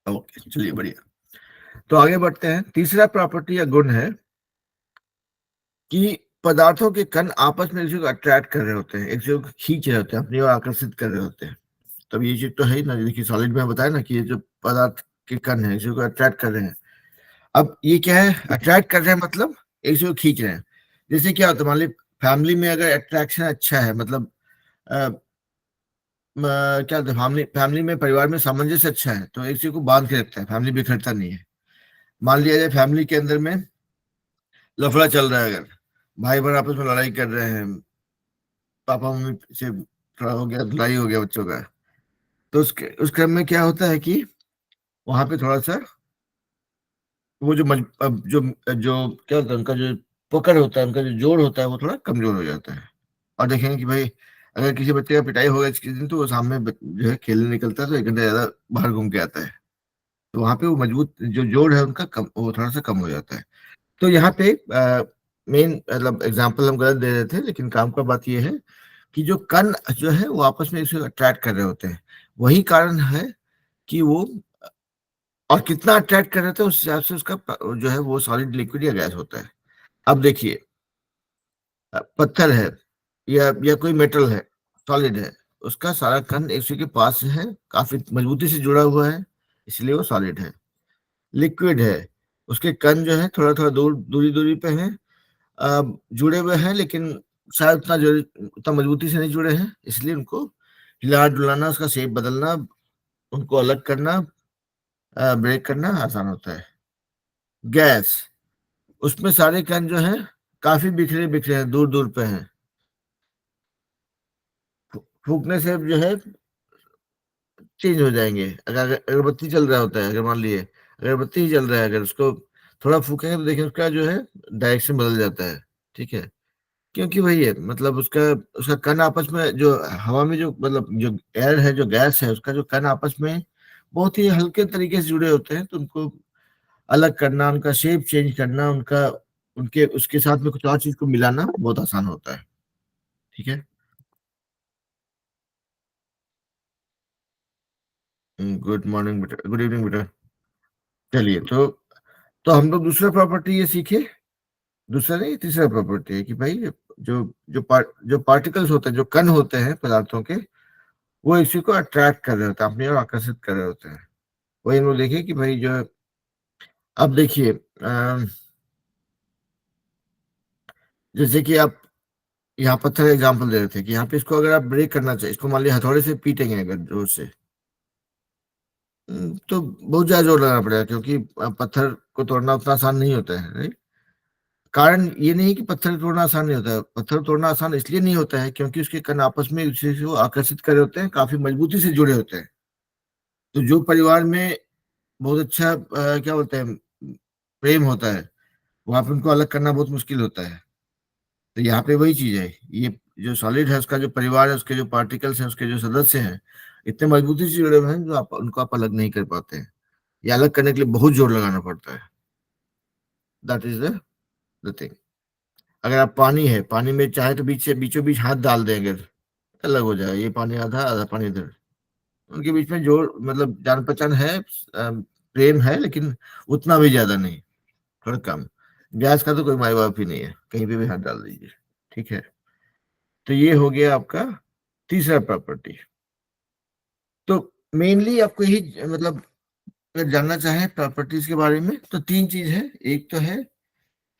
Okay, चलिए बढ़िया। तो आगे बढ़ते हैं। तीसरा प्रॉपर्टी या गुण है कि पदार्थों के कण आपस में एक दूसरे को अट्रैक्ट कर रहे होते हैं, एक दूसरे को खींच रहे होते हैं, अपनी ओर आकर्षित कर रहे होते हैं। तब ये चीज तो है ही ना, देखिए सॉलिड में बताया ना कि ये जो पदार्थ के कण है एक दूसरे को अट्रैक्ट कर रहे हैं। अब ये क्या है, अट्रैक्ट कर रहे हैं मतलब एक दूसरे को खींच रहे हैं। जैसे क्या होता है, मान ली फैमिली में अगर अट्रैक्शन अच्छा है, मतलब अ, क्या होता है, फैमिली फैमिली में परिवार में सामंजस्य अच्छा है तो एक दूसरे को बांध के रखता है, फैमिली बिखरता नहीं है। मान लिया जाए फैमिली के अंदर में लफड़ा चल रहा है, अगर भाई बहन आपस में लड़ाई कर रहे हैं, पापा मम्मी से थोड़ा हो गया, लड़ाई हो गया बच्चों का, तो उस क्रम में क्या होता है कि वहां पे थोड़ा सा वो जो जो क्या होता है उनका जो पकड़ होता है, उनका जो जोड़ होता है वो थोड़ा कमजोर हो जाता है। और देखेंगे कि भाई अगर किसी बच्चे का पिटाई हो गया किसी दिन तो वो सामने जो है खेलने निकलता है तो 1 घंटा ज्यादा बाहर घूम के आता है, तो वहां पे वो मजबूत जो जोड़ है उनका कम, वो थोड़ा सा कम हो जाता है। तो यहाँ पे मेन मतलब एग्जाम्पल हम गलत दे रहे थे, लेकिन काम का बात ये है कि जो कण जो है वो आपस में इसे अट्रैक्ट कर रहे होते हैं। वही कारण है कि वो, और कितना अट्रैक्ट कर रहे थे उस हिसाब से उसका जो है वो सॉलिड लिक्विड या गैस होता है। अब देखिए पत्थर है या कोई मेटल है, सॉलिड है, उसका सारा कण एक दूसरे के पास है, काफी मजबूती से जुड़ा हुआ है, इसलिए वो सॉलिड है। लिक्विड है, उसके कण जो है थोड़ा थोड़ा दूरी दूरी पे है, जुड़े हुए हैं, लेकिन शायद उतना मजबूती से नहीं जुड़े हैं, इसलिए उनको हिला डुलाना, उसका शेप बदलना, उनको अलग करना, ब्रेक करना आसान होता है। गैस, उसमें सारे कण जो है काफी बिखरे बिखरे हैं, दूर दूर पे हैं, फूकने से जो है चेंज हो जाएंगे। अगर अगरबत्ती चल रहा होता है, अगर मान लिए अगरबत्ती ही चल रहा है, अगर उसको थोड़ा फूकेंगे तो देखिए उसका जो है डायरेक्शन बदल जाता है, ठीक है। क्योंकि वही है, मतलब उसका उसका कण आपस में जो हवा में जो मतलब जो एयर है, जो गैस है, उसका जो कण आपस में बहुत ही हल्के तरीके से जुड़े होते हैं, तो उनको अलग करना, उनका शेप चेंज करना, उनका उनके उसके साथ में कुछ और चीज को मिलाना बहुत आसान होता है, ठीक है। गुड मॉर्निंग बेटा, गुड इवनिंग बेटा। चलिए, तो हम लोग दूसरा प्रॉपर्टी ये सीखे, दूसरा नहीं तीसरा प्रॉपर्टी है कि भाई जो पार्टिकल्स होते हैं, जो कण होते हैं पदार्थों के, वो इसी को अट्रैक्ट कर रहे होते हैं, अपनी ओर आकर्षित कर रहे होते हैं। वही हम लोग देखिए कि भाई जो, अब देखिए जैसे कि आप यहाँ पत्थर एग्जांपल दे रहे थे कि यहाँ पे इसको अगर आप ब्रेक करना चाहिए, इसको मान लिया हथौड़े से पीटेंगे अगर जोर से, तो बहुत ज्यादा जोर लगाना पड़ेगा, क्योंकि पत्थर को तोड़ना उतना आसान नहीं होता है, राइट। कारण ये नहीं कि पत्थर तोड़ना आसान नहीं होता है, पत्थर तोड़ना आसान इसलिए नहीं होता है क्योंकि उसके कण आपस में एक दूसरे को आकर्षित कर रहे होते हैं, काफी मजबूती से जुड़े होते हैं। तो जो परिवार में बहुत अच्छा क्या बोलते हैं प्रेम होता है, वहां पे उनको अलग करना बहुत मुश्किल होता है। तो यहाँ पे वही चीज है, ये जो सॉलिड है उसका जो परिवार है, उसके जो पार्टिकल्स हैं, उसके जो सदस्य हैं, इतने मजबूती से जुड़े हुए हैं जो आप उनको आप अलग नहीं कर पाते हैं। ये अलग करने के लिए बहुत जोर लगाना पड़ता है। That is the thing. अगर आप पानी है, पानी में चाहे तो बीच से बीचों बीच हाथ डाल दें, अगर अलग हो जाए, ये पानी आधा आधा पानी इधर, उनके बीच में जोड़ मतलब जान पहचान है, प्रेम है, लेकिन उतना भी ज्यादा नहीं, थोड़ा कम। गैस का तो कोई माई बाप ही नहीं है, कहीं पे भी हाथ डाल दीजिए। ठीक है, तो ये हो गया आपका तीसरा प्रॉपर्टी। तो मेनली आपको यही मतलब, अगर जानना चाहें प्रॉपर्टीज के बारे में तो तीन चीज है। एक तो है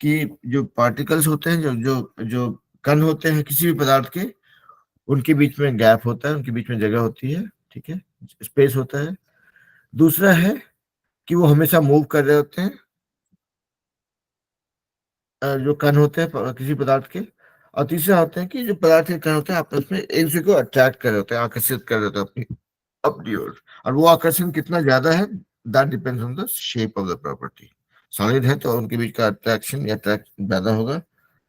कि जो पार्टिकल्स होते हैं, जो जो जो कण होते हैं किसी भी पदार्थ के, उनके बीच में गैप होता है, उनके बीच में जगह होती है, ठीक है, स्पेस होता है। दूसरा है कि वो हमेशा मूव कर रहे होते हैं, जो कण होते हैं किसी पदार्थ के। और तीसरा होते हैं कि जो पदार्थ के कण होते हैं आपस में एक दूसरे को अट्रैक्ट कर रहे होते हैं, आकर्षित कर रहे होते हैं अपनी अपनी ओर। और वो आकर्षण कितना ज्यादा है, that depends on the shape of the property. Solid है तो उनके बीच का अट्रैक्शन या अट्रैक्ट ज्यादा होगा,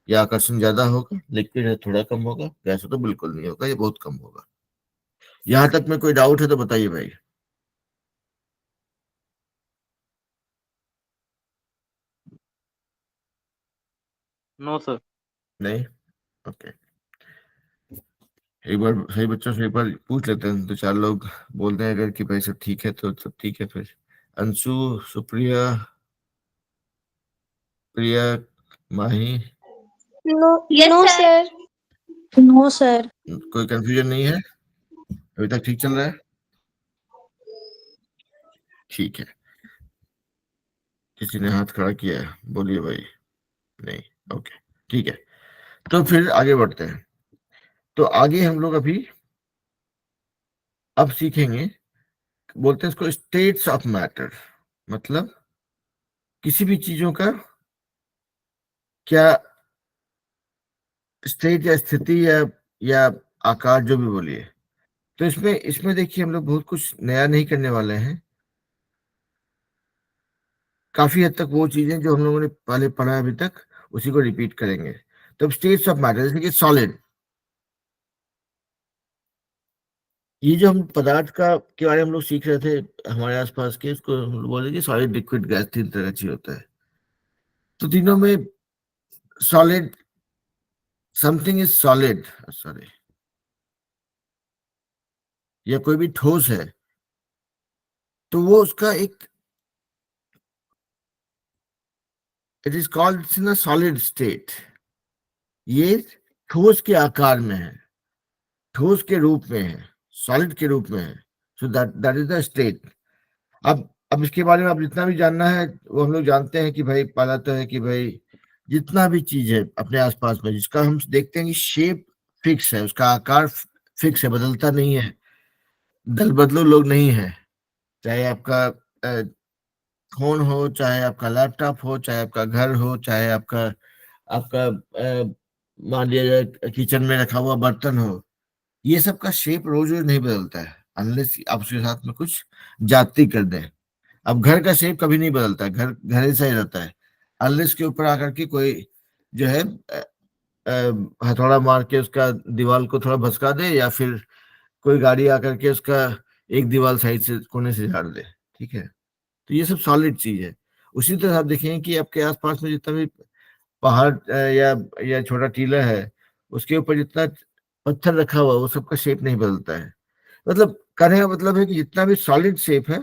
या आकर्षण ज्यादा होगा। लिक्विड है थोड़ा कम होगा, गैस है तो बिल्कुल नहीं होगा, ये बहुत कम होगा। यहाँ तक में कोई डाउट है तो बताइए भाई। No sir. नहीं, ओके। एक बार सही बच्चों से एक बार पूछ लेते हैं, तो चार लोग बोलते हैं अगर कि भाई सब ठीक है तो सब ठीक है फिर। Anshu, Supriya, Priya, Mahi, no, no sir. No sir. कोई कंफ्यूजन नहीं है? अभी तक ठीक चल रहा है? ठीक है। किसी ने हाथ खड़ा किया है, बोलिए भाई। नहीं, ओके, ठीक है। तो फिर आगे बढ़ते हैं। तो आगे हम लोग अभी अब सीखेंगे, बोलते हैं इसको स्टेट्स ऑफ मैटर। मतलब किसी भी चीजों का क्या स्टेट या स्थिति या आकार, जो भी बोलिए। तो इसमें इसमें देखिए हम लोग बहुत कुछ नया नहीं करने वाले हैं। काफी हद तक वो चीजें जो हम लोगों ने पहले पढ़ा है अभी तक, उसी को रिपीट करेंगे। तो स्टेट्स ऑफ मैटर, जैसे कि सॉलिड, ये जो हम पदार्थ का के बारे में हम लोग सीख रहे थे हमारे आसपास के, इसको हम लोग बोले कि सॉलिड, लिक्विड, गैस, तीन तरह की होता है। तो तीनों में solid, something is solid, sorry, या कोई भी ठोस है, तो वो उसका एक, it is called in a solid state. ये ठोस के आकार में है, ठोस के रूप में है, सॉलिड के रूप में है। So that that is the state. अब इसके बारे में आप जितना भी जानना है वो हम लोग जानते हैं कि भाई, पहला तो है कि भाई जितना भी चीज है अपने आसपास में, जिसका हम देखते हैं कि शेप फिक्स है, उसका आकार फिक्स है, बदलता नहीं है, दल बदलो लोग नहीं है। चाहे आपका फोन हो, चाहे आपका लैपटॉप हो, चाहे आपका घर हो, चाहे आपका आपका मान लिया जाए किचन में रखा हुआ बर्तन हो, ये सब का शेप रोज रोज नहीं बदलता है, अनलेस आप उसके साथ में कुछ जाति कर दें। अब घर का शेप कभी नहीं बदलता है, घर घर ऐसा ही रहता है, अनलेस के ऊपर आकर के कोई जो है हथौड़ा मार के उसका दीवार को थोड़ा भसका दे, या फिर कोई गाड़ी आकर के उसका एक दीवार साइड से कोने से झाड़ दे। ठीक है, तो ये सब सॉलिड चीज है। उसी तरह आप देखेंगे कि आपके आसपास में जितना भी पहाड़ या छोटा टीला है, उसके ऊपर जितना पत्थर रखा हुआ वो सबका शेप नहीं बदलता है। मतलब कहने का मतलब है कि जितना भी सॉलिड शेप है,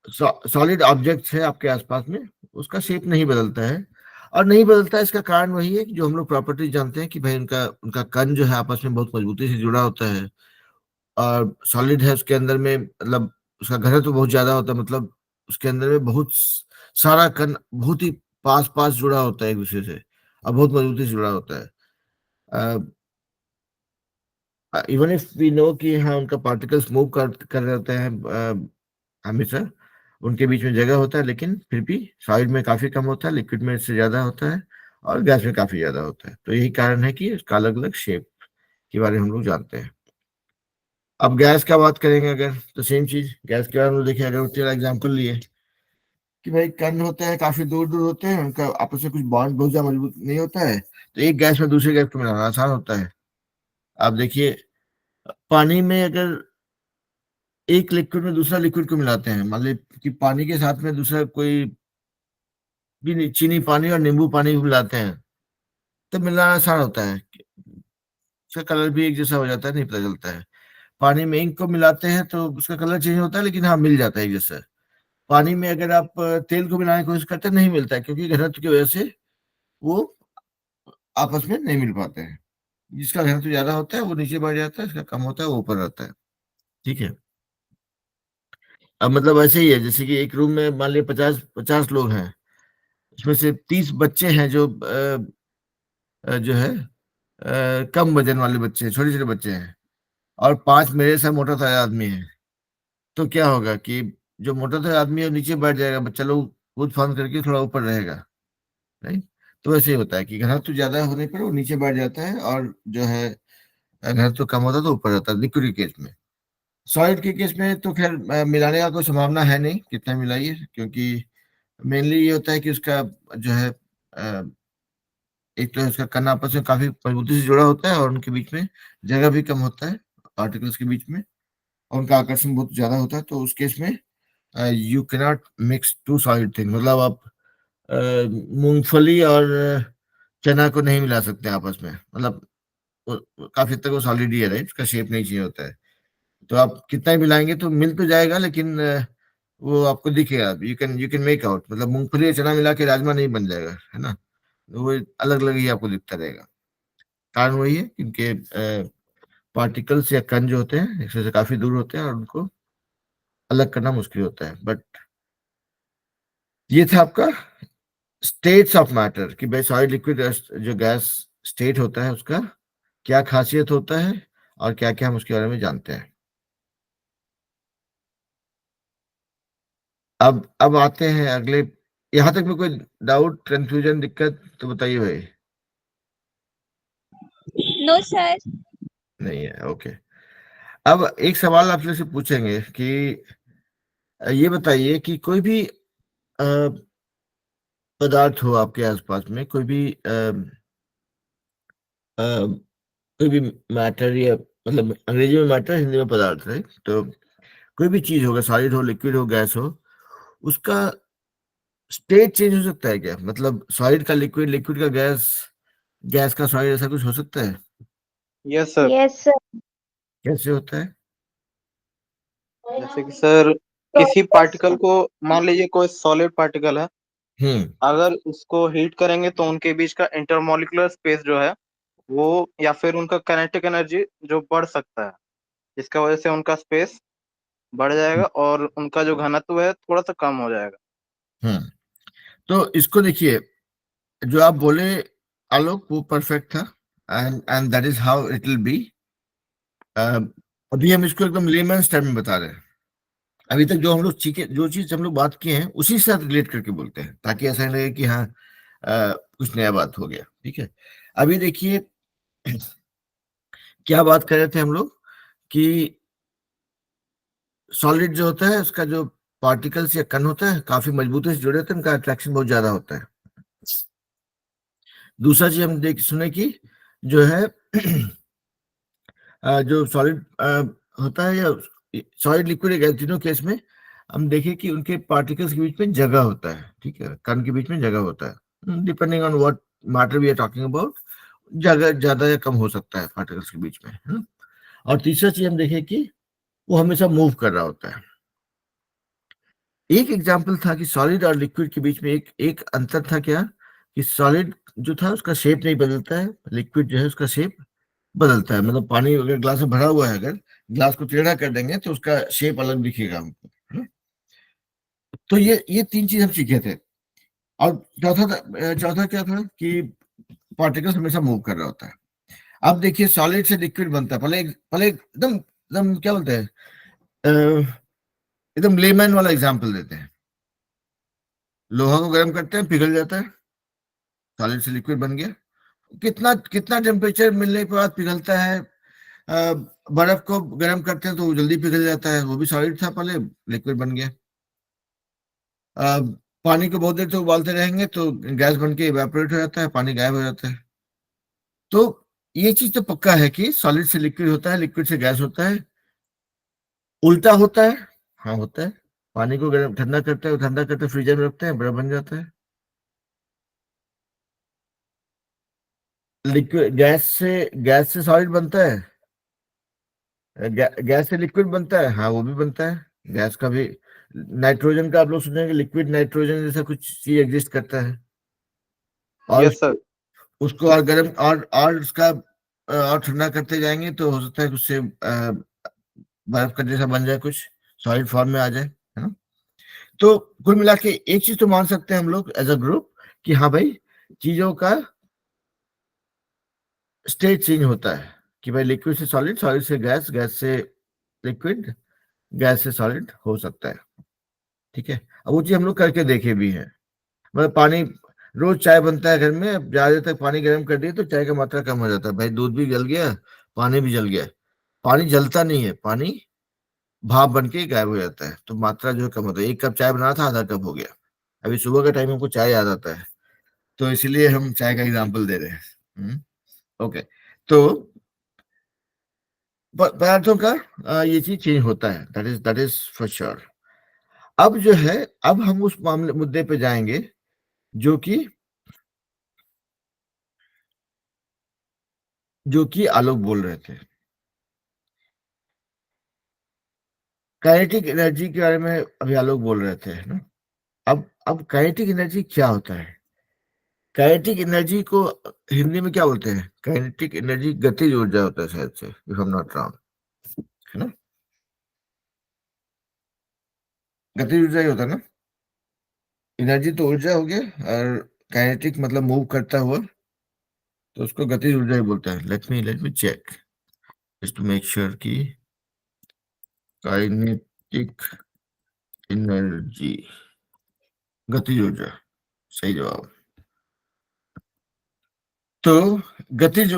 सॉलिड ऑब्जेक्ट्स है आपके आसपास में, उसका शेप नहीं बदलता है। और नहीं बदलता है, इसका कारण वही है कि जो हम लोग प्रॉपर्टीज जानते हैं कि भाई उनका उनका कण जो है आपस में बहुत मजबूती से जुड़ा होता है। और सॉलिड है, उसके अंदर में मतलब उसका घनत्व बहुत ज्यादा होता है, मतलब उसके अंदर में बहुत सारा कण बहुत ही पास पास जुड़ा होता है एक दूसरे से, और बहुत मजबूती से जुड़ा होता है। इवन इफ वी नो कि हाँ उनका पार्टिकल्स मूव कर रहे होते हैं हमेशा, उनके बीच में जगह होता है, लेकिन फिर भी सॉलिड में काफी कम होता है, लिक्विड में इससे ज्यादा होता है, और गैस में काफी ज्यादा होता है। तो यही कारण है कि उसका अलग अलग शेप के बारे में हम लोग जानते हैं। अब गैस का बात करेंगे अगर, तो सेम चीज गैस के बारे में देखिए, अगर उसका एग्जाम्पल लिए कि भाई कण होते हैं काफी दूर दूर होते हैं, उनका आपस में कुछ बॉन्ड बहुत ज्यादा मजबूत नहीं होता है, तो एक गैस में दूसरे गैस को मिलाना आसान होता है। आप देखिए, पानी में अगर एक लिक्विड में दूसरा लिक्विड को मिलाते हैं, मान लीजिए कि पानी के साथ में दूसरा कोई भी चीनी पानी और नींबू पानी भी मिलाते हैं, तो मिलाना आसान होता है, उसका कलर भी एक जैसा हो जाता है, नहीं पता चलता है। पानी में इंक को मिलाते हैं तो उसका कलर चेंज होता है, लेकिन हाँ मिल जाता है एक जैसा। पानी में अगर आप तेल को मिलाने की कोशिश करते हैं नहीं मिलता है, क्योंकि घनत्व की वजह से वो आपस में नहीं मिल पाते हैं। जिसका घनत्व ज्यादा होता है वो नीचे बढ़ जाता है, इसका कम होता है वो ऊपर रहता है। ठीक है। अब मतलब ऐसे ही है, जैसे कि एक रूम में मान लिया 50 लोग हैं, उसमें से 30 बच्चे हैं जो जो है कम वजन वाले बच्चे, छोटे छोटे बच्चे हैं, और 5 मेरे से मोटा ताजा आदमी है। तो क्या होगा कि जो मोटा ताजा आदमी है वो नीचे बैठ जाएगा, बच्चा लोग कूद फांद करके थोड़ा ऊपर रहेगा। राइट। तो वैसे ही होता है कि घनत्व ज्यादा होने पर वो नीचे बैठ जाता है, और जो है घनत्व कम होता है तो ऊपर रहता है, लिक्विड के केस में। सॉलिड के केस में तो खैर मिलाने का कोई संभावना है नहीं, कितना मिलाइए, क्योंकि मेनली ये होता है कि उसका जो है एक तो इसका कण आपस में काफी मजबूती से जुड़ा होता है, और उनके बीच में जगह भी कम होता है पार्टिकल्स के बीच में, और उनका आकर्षण बहुत ज्यादा होता है। तो उस केस में you cannot mix two solid thing, मतलब आप मूंगफली और चना को नहीं मिला सकते आपस में, मतलब काफी हद तक वो सॉलिड ही है, राइट, उसका शेप नहीं चाहिए होता है। तो आप कितना ही मिलाएंगे तो मिल तो जाएगा, लेकिन वो आपको दिखेगा, यू कैन मेक आउट, मतलब मूंगफली और चना मिला के राजमा नहीं बन जाएगा, है ना। वो अलग अलग ही आपको दिखता रहेगा। कारण वही है कि इनके पार्टिकल्स या कण जो होते हैं एक दूसरे से काफी दूर होते हैं, और उनको अलग करना मुश्किल होता है। बट ये था आपका स्टेट्स ऑफ मैटर, कि भाई सॉलिड लिक्विड जो गैस स्टेट होता है उसका क्या खासियत होता है, और क्या क्या हम उसके बारे में जानते हैं। अब आते हैं अगले। यहां तक में कोई डाउट, कंफ्यूजन, दिक्कत तो बताइए भाई। No, sir. नहीं है, ओके। अब एक सवाल आपसे से पूछेंगे कि ये बताइए कि कोई भी पदार्थ हो आपके आसपास में, कोई भी कोई भी मैटर, या मतलब अंग्रेजी में मैटर, हिंदी में पदार्थ है, तो कोई भी चीज होगा, सॉलिड हो, लिक्विड हो, गैस हो, उसका स्टेट चेंज हो सकता है क्या? मतलब सॉलिड का लिक्विड, लिक्विड का गैस, गैस का सॉलिड, ऐसा कुछ हो सकता है? Yes sir. Yes, sir. कैसे होता है? जैसे कि सर, किसी पार्टिकल को, मान लीजिए कोई सॉलिड पार्टिकल है, हम्म। अगर उसको हीट करेंगे तो उनके बीच का इंटरमोलिकुलर स्पेस जो है वो, या फिर उनका काइनेटिक एनर्जी जो बढ़ सकता है, जिसका वजह से उनका स्पेस बढ़ जाएगा और उनका जो घनत्व है थोड़ा सा कम हो जाएगा। हम्म। तो इसको देखिए, जो आप बोले आलोक, वो परफेक्ट था, and that is how it will B. अभी हम इसको एकदम लेमैन्स टर्म में बता रहे हैं। अभी तक जो हम लोग चीजें, जो चीज हम लोग बात किए हैं उसी से साथ रिलेट करके बोलते हैं, ताकि ऐसा नहीं लगे कि हाँ कुछ नया बात हो गया। ठीक है। अभी देखिए क्या बात कर रहे थे हम लोग, कि सॉलिड जो होता है उसका जो पार्टिकल्स या कण होता है काफी मजबूती से जुड़े होते हैं, उनका अट्रैक्शन बहुत ज्यादा होता है। दूसरा चीज हम देख सुने कि जो है जो सॉलिड होता है, या सॉलिड, लिक्विड, गैस, तीनों केस में हम देखें कि उनके पार्टिकल्स के बीच में जगह होता है। ठीक है, कण के बीच में जगह होता है, depending on what matter we are talking about, जगह ज्यादा या कम हो सकता है पार्टिकल्स के बीच में, है ना? और तीसरा चीज हम देखें कि वो हमेशा मूव कर रहा होता है। एक एग्जाम्पल था कि सॉलिड और लिक्विड के बीच में एक एक अंतर था, क्या? कि सॉलिड जो था उसका शेप नहीं बदलता है, लिक्विड जो है उसका शेप बदलता है। मतलब पानी अगर ग्लास में भरा हुआ है, अगर ग्लास को टेढ़ा कर देंगे तो उसका शेप अलग दिखेगा हमको, है ना? तो ये तीन चीज हम सीखे थे। और चौथा क्या था कि पार्टिकल्स हमेशा मूव कर रहा होता है। अब देखिए सॉलिड से लिक्विड बनता है, पहले पहले एकदम एकदम क्या बोलते हैं, अ, एकदम लेमैन वाला एग्जांपल देते हैं। लोहा को गर्म करते हैं, पिघल जाता है, सॉलिड से लिक्विड बन गया। कितना कितना टेम्परेचर मिलने के बाद पिघलता है? अ, बर्फ को गर्म करते हैं तो वो जल्दी पिघल जाता है, वो भी सॉलिड था पहले, लिक्विड बन गया। अ, पानी को बहुत देर तक उबालते रहेंगे तो गैस बन के इवेपोरेट हो जाता है, पानी गायब हो जाता है। तो ये चीज तो पक्का है कि सॉलिड से लिक्विड होता है, लिक्विड से गैस होता है। उल्टा होता है? हाँ होता है। पानी को गर्म ठंडा करते हैं, ठंडा करते फ्रीजर में रखते हैं, बर्फ बन जाता है। लिक्विड, गैस से सॉलिड बनता है, गैस से लिक्विड बनता है, हाँ वो भी बनता है, गैस का भी नाइट्रोजन का आप लोग सुनेंगे, लिक्विड नाइट्रोजन जैसा कुछ चीज एग्जिस्ट करता है, और यस सर। उसको और गर्म और उसका और ठंडा करते जाएंगे तो हो सकता है कि उससे बर्फ का जैसा बन जाए, कुछ सॉलिड फॉर्म में आ जाए, है ना। तो कुल मिला के एक चीज तो मान सकते हैं हम लोग एज अ ग्रुप कि हाँ भाई, चीजों का स्टेट चेंज होता है, कि भाई लिक्विड से सॉलिड, सॉलिड से गैस, गैस से लिक्विड, गैस से सॉलिड हो सकता है। ठीक है, अब वो चीज हम लोग करके देखे भी हैं। मतलब पानी, रोज चाय बनता है घर में, अब ज्यादा तक पानी गर्म कर दिए तो चाय का मात्रा कम हो जाता है, भाई दूध भी जल गया, पानी भी जल गया। पानी जलता नहीं है, पानी भाप बन के गायब हो जाता है, तो मात्रा जो है कम होता है। एक कप चाय बनाना था, आधा कप हो गया। अभी सुबह के टाइम हमको चाय याद आता है, तो इसीलिए हम चाय का एग्जाम्पल दे रहे हैं। ओके, तो पदार्थों का ये चीज चेंज होता है, दैट इज फॉर श्योर। अब जो है, अब हम उस मामले मुद्दे पे जाएंगे जो कि आलोक बोल रहे थे, काइनेटिक एनर्जी के बारे में अभी आलोक बोल रहे थे, है ना। अब काइनेटिक एनर्जी क्या होता है? काइनेटिक एनर्जी को हिंदी में क्या बोलते हैं? काइनेटिक एनर्जी गतिज ऊर्जा होता है शायद से, if I am not wrong, है ना। गतिज ऊर्जा ही होता है ना। एनर्जी तो ऊर्जा हो गया, और काइनेटिक मतलब मूव करता हुआ, तो उसको गतिज ऊर्जा ही बोलते हैं। Let me check just to make sure कि काइनेटिक एनर्जी, गतिज ऊर्जा, सही जवाब। तो गतिज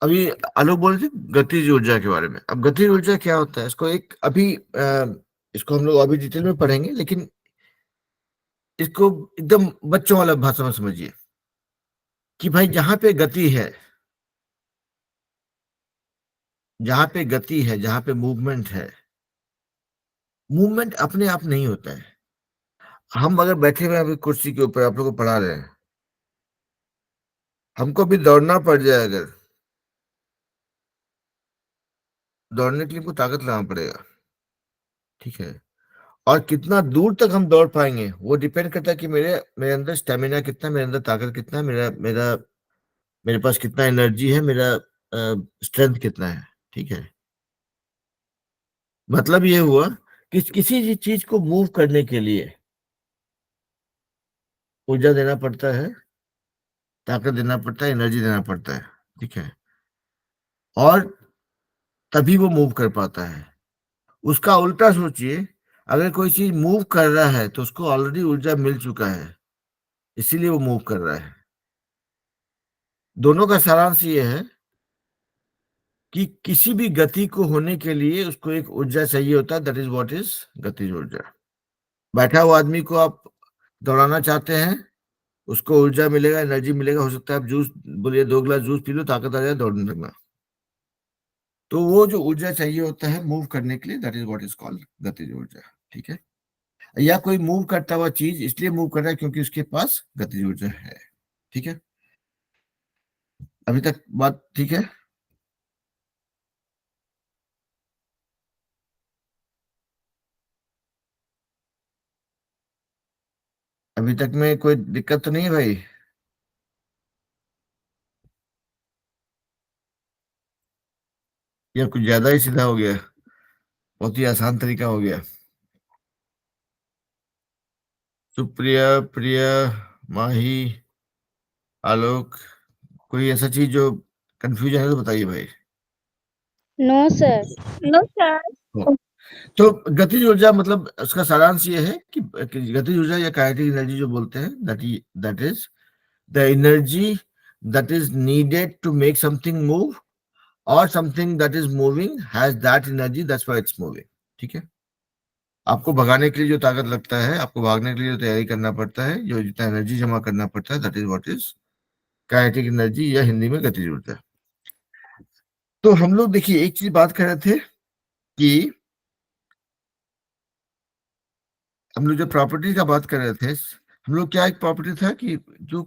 अभी आलोक बोल रहे थे गतिज ऊर्जा के बारे में। अब गतिज ऊर्जा क्या होता है, इसको एक अभी इसको हम लोग अभी डिटेल में पढ़ेंगे, लेकिन इसको एकदम बच्चों वाला भाषा में समझिए कि भाई जहां पे गति है, जहां पे गति है, जहां पे मूवमेंट है, मूवमेंट अपने आप नहीं होता है। हम अगर बैठे हुए हैं अभी कुर्सी के ऊपर, आप लोग को पढ़ा रहे हैं, हमको भी दौड़ना पड़ जाए अगर, दौड़ने के लिए हमको ताकत लगाना पड़ेगा, ठीक है। और कितना दूर तक हम दौड़ पाएंगे वो डिपेंड करता है कि मेरे मेरे अंदर स्टेमिना कितना है, मेरे अंदर ताकत कितना है, मेरा मेरा मेरे पास कितना एनर्जी है, मेरा स्ट्रेंथ कितना है, ठीक है। मतलब ये हुआ कि किसी भी चीज को मूव करने के लिए ऊर्जा देना पड़ता है, ताकत देना पड़ता है, एनर्जी देना पड़ता है, ठीक है। और तभी वो मूव कर पाता है। उसका उल्टा सोचिए, अगर कोई चीज मूव कर रहा है तो उसको ऑलरेडी ऊर्जा मिल चुका है, इसीलिए वो मूव कर रहा है। दोनों का सारांश ये है कि किसी भी गति को होने के लिए उसको एक ऊर्जा चाहिए होता है, दैट इज व्हाट इज गतिज ऊर्जा। बैठा हुआ आदमी को आप दौड़ाना चाहते हैं, उसको ऊर्जा मिलेगा, एनर्जी मिलेगा, हो सकता है आप जूस बोलिए 2 गिलास जूस पी लो, ताकत आ जाए, दौड़ने लगना। तो वो जो ऊर्जा चाहिए होता है मूव करने के लिए, that is what is called गतिज ऊर्जा, ठीक है। या कोई मूव करता हुआ चीज इसलिए मूव कर रहा है क्योंकि उसके पास गतिज ऊर्जा है, ठीक है। अभी तक बात ठीक है? अभी तक में कोई दिक्कत तो नहीं है भाई? या कुछ ज्यादा ही सीधा हो गया, बहुत ही आसान तरीका हो गया? सुप्रिया, प्रिया, माही, आलोक, कोई ऐसा चीज जो कंफ्यूजन है तो बताइए भाई। No, sir. No, sir. हो। तो गतिज ऊर्जा मतलब उसका सारांश ये है कि गतिज ऊर्जा या काइनेटिक एनर्जी जो बोलते हैं, that is the energy that is needed to make something move, और something that is moving has that energy, that's why it's moving, ठीक है। आपको भगाने के लिए जो ताकत लगता है, आपको भागने के लिए जो तैयारी करना पड़ता है, जो जितना एनर्जी जमा करना पड़ता है, that is what is kinetic energy, या हिंदी में गतिज ऊर्जा। तो हम लोग देखिए एक चीज बात कर रहे थे कि हम लोग जो प्रॉपर्टी का बात कर रहे थे, हम लोग क्या, एक प्रॉपर्टी था कि जो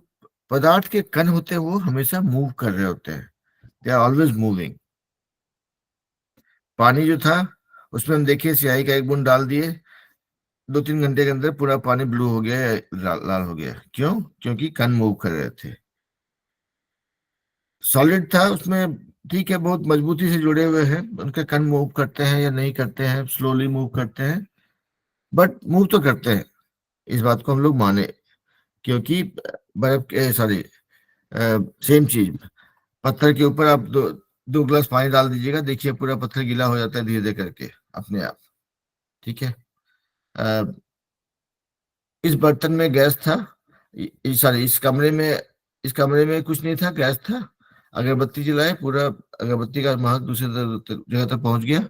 पदार्थ के कण होते हैं वो हमेशा मूव कर रहे होते हैं, दे आर ऑलवेज मूविंग। पानी जो था उसमें हम देखिए स्याही का एक बूंद डाल दिए, 2-3 घंटे के अंदर पूरा पानी ब्लू हो गया या लाल हो गया। क्यों? क्योंकि कण मूव कर रहे थे। सॉलिड था उसमें, ठीक है, बहुत मजबूती से जुड़े हुए हैं, उनके कण मूव करते हैं या नहीं करते हैं, स्लोली मूव करते हैं, बट मूव तो करते हैं। इस बात को हम लोग माने, क्योंकि बर्फ के, सॉरी, सेम चीज, पत्थर के ऊपर आप 2 गिलास पानी डाल दीजिएगा, देखिए पूरा पत्थर गीला हो जाता है धीरे धीरे करके अपने आप। ठीक है। अ, इस बर्तन में गैस था, सॉरी, इस कमरे में कुछ नहीं था, गैस था। अगरबत्ती जलाए, पूरा अगरबत्ती का महक दूसरे जगह तक पहुंच गया।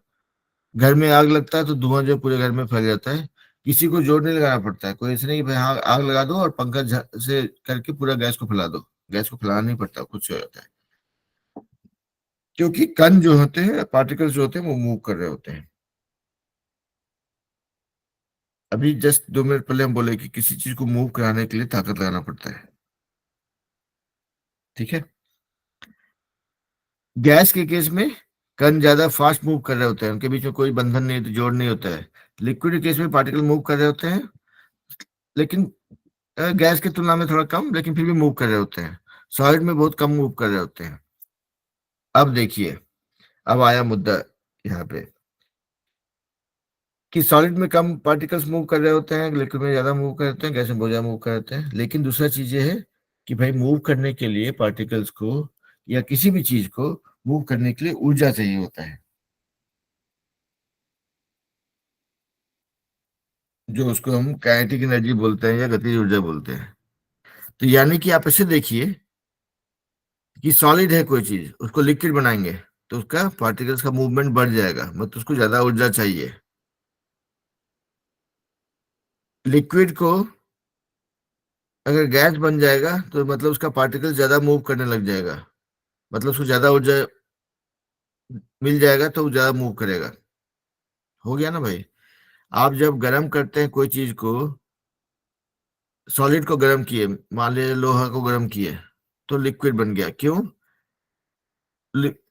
घर में आग लगता है तो धुआं जो पूरे घर में फैल जाता है। किसी को जोर नहीं लगाना पड़ता है, कोई ऐसे नहीं कि भाई हाँ आग लगा दो और पंखा से करके पूरा गैस को फैला दो। गैस को फैलाना नहीं पड़ता, खुद से हो जाता है, क्योंकि कण जो होते हैं, पार्टिकल्स जो होते हैं, वो मूव कर रहे होते हैं। अभी जस्ट 2 मिनट पहले हम बोले कि किसी चीज को मूव कराने के लिए ताकत लगाना पड़ता है। ठीक है। गैस के केस में कण ज्यादा फास्ट मूव कर रहे होते हैं, उनके बीच में कोई बंधन नहीं, तो जोड़ नहीं होता है। लिक्विड के केस में पार्टिकल मूव कर रहे होते हैं, लेकिन गैस की तुलना में थोड़ा कम, लेकिन फिर भी मूव कर रहे होते हैं। सॉलिड में बहुत कम मूव कर रहे होते हैं। अब देखिए, अब आया मुद्दा यहाँ पे कि सॉलिड में कम पार्टिकल्स मूव कर रहे होते हैं, लिक्विड में ज्यादा मूव कर रहे होते हैं, गैस में बहुत ज्यादा मूव कर रहे होते हैं। लेकिन दूसरा चीज ये है कि भाई मूव करने के लिए पार्टिकल्स को या किसी भी चीज को मूव करने के लिए ऊर्जा चाहिए होता है, जो उसको हम काइनेटिक एनर्जी बोलते हैं या गतिज ऊर्जा बोलते हैं। तो यानी कि आप ऐसे देखिए कि सॉलिड है कोई चीज, उसको लिक्विड बनाएंगे तो उसका पार्टिकल्स का मूवमेंट बढ़ जाएगा, मतलब उसको ज्यादा ऊर्जा चाहिए। लिक्विड को अगर गैस बन जाएगा तो मतलब उसका पार्टिकल ज्यादा मूव करने लग जाएगा, मतलब उसको ज्यादा ऊर्जा मिल जाएगा तो वो ज्यादा मूव करेगा। हो गया ना भाई? आप जब गर्म करते हैं कोई चीज को, सॉलिड को गर्म किए, मान लीजिए लोहा को गर्म किए, तो लिक्विड बन गया। क्यों?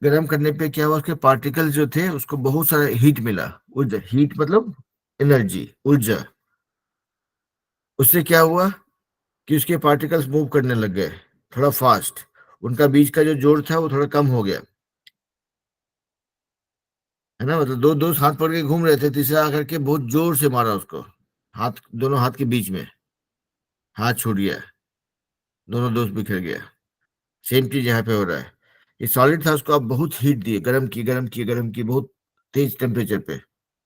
गर्म करने पे क्या हुआ, उसके पार्टिकल जो थे उसको बहुत सारा हीट मिला। ऊर्जा, हीट मतलब एनर्जी, ऊर्जा। उससे क्या हुआ कि उसके पार्टिकल्स मूव करने लग गए थोड़ा फास्ट, उनका बीच का जो जोड़ था वो थोड़ा कम हो गया, है ना? मतलब दो दोस्त हाथ पकड़ के घूम रहे थे, तीसरा आकर के बहुत जोर से मारा उसको, हाथ, दोनों हाथ के बीच में, हाथ छूट गया, दोनों दोस्त बिखर गया। सेम चीज यहाँ पे हो रहा है। ये सॉलिड था, उसको आप बहुत हीट दिए, गर्म किए गर्म किए गर्म किए, बहुत तेज टेम्परेचर पे।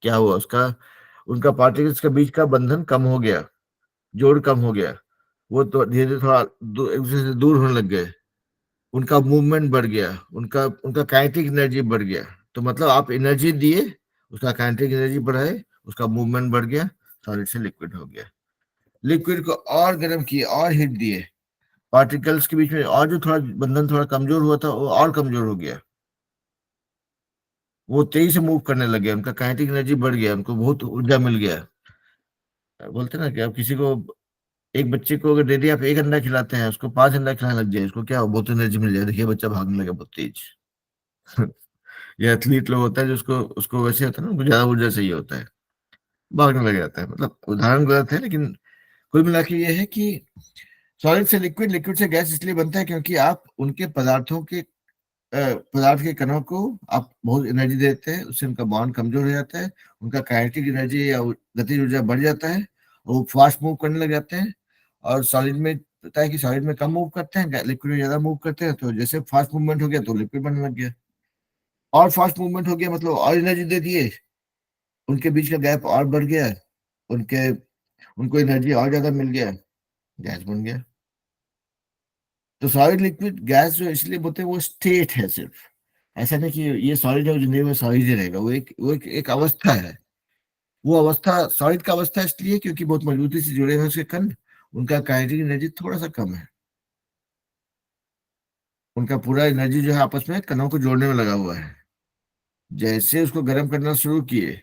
क्या हुआ उसका, उनका पार्टिकल्स के बीच का बंधन कम हो गया, जोड़ कम हो गया, वो तो धीरे धीरे थोड़ा एक दूसरे से दूर होने लग गए, उनका मूवमेंट बढ़ गया, उनका उनका काइनेटिक एनर्जी बढ़ गया। तो मतलब आप एनर्जी दिए, उसका काइनेटिक एनर्जी बढ़ाए, उसका मूवमेंट बढ़ गया, सॉलिड से लिक्विड हो गया। लिक्विड को और गर्म किए और हीट दिए, पार्टिकल्स के बीच में और जो थोड़ा बंधन थोड़ा कमजोर हुआ था वो और कमजोर हो गया, वो तेजी से मूव करने लगे, उनका काइनेटिक एनर्जी बढ़ गया, उनको बहुत ऊर्जा मिल गया। बोलते ना कि आप किसी को, एक बच्चे को अगर डेली आप एक अंडा खिलाते हैं, उसको 5 अंडा खिलाने लग जाए, उसको क्या हो, बहुत एनर्जी मिल जाए, देखिए बच्चा भागने लगा बहुत तेज। ये एथलीट लोग होता है जो उसको उसको वैसे होता है ना, उनको ज्यादा ऊर्जा चाहिए होता है, भागने लग जाता है। मतलब उदाहरण गलत है, लेकिन कुल मिला के ये है कि सॉलिड से लिक्विड, लिक्विड से गैस इसलिए बनता है क्योंकि आप उनके पदार्थों के पदार्थ के कणों को आप बहुत एनर्जी देते हैं, उससे उनका बॉन्ड कमजोर हो जाता है, उनका काइनेटिक एनर्जी या गतिज ऊर्जा बढ़ जाता है, और वो फास्ट मूव करने लग जाते हैं। और सॉलिड में पता है कि सॉलिड में कम मूव करते हैं, लिक्विड में ज्यादा मूव करते हैं, तो जैसे फास्ट मूवमेंट हो गया तो लिक्विड बनने लग गया, और फास्ट मूवमेंट हो गया मतलब और एनर्जी दे दिए, उनके बीच का गैप और बढ़ गया, उनके उनको एनर्जी और ज्यादा मिल गया, गैस बन गया। तो सॉलिड लिक्विड गैस जो इसलिए बोलते हैं, वो स्टेट है सिर्फ, ऐसा नहीं कि ये सॉलिड है, वो जिंदगी में सॉलिड ही रहेगा, वो एक अवस्था है। वो अवस्था, सॉलिड का अवस्था इसलिए क्योंकि बहुत मजबूती से जुड़े हुए उसके कण, उनका काइनेटिक एनर्जी थोड़ा सा कम है, उनका पूरा एनर्जी जो है आपस में कणों को जोड़ने में लगा हुआ है। जैसे उसको गर्म करना शुरू किए,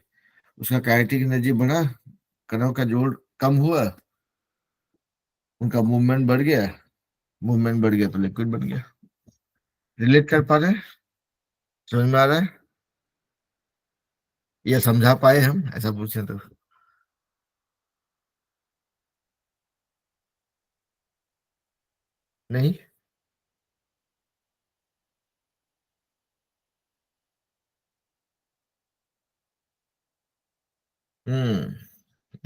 उसका काइनेटिक एनर्जी बढ़ा, कणों का जोड़ कम हुआ, उनका मूवमेंट बढ़ गया, मूवमेंट बढ़ गया तो लिक्विड बन गया। रिलेट कर पा रहे हैं? समझ में आ रहा है? या समझा पाए हम, ऐसा पूछे तो? नहीं,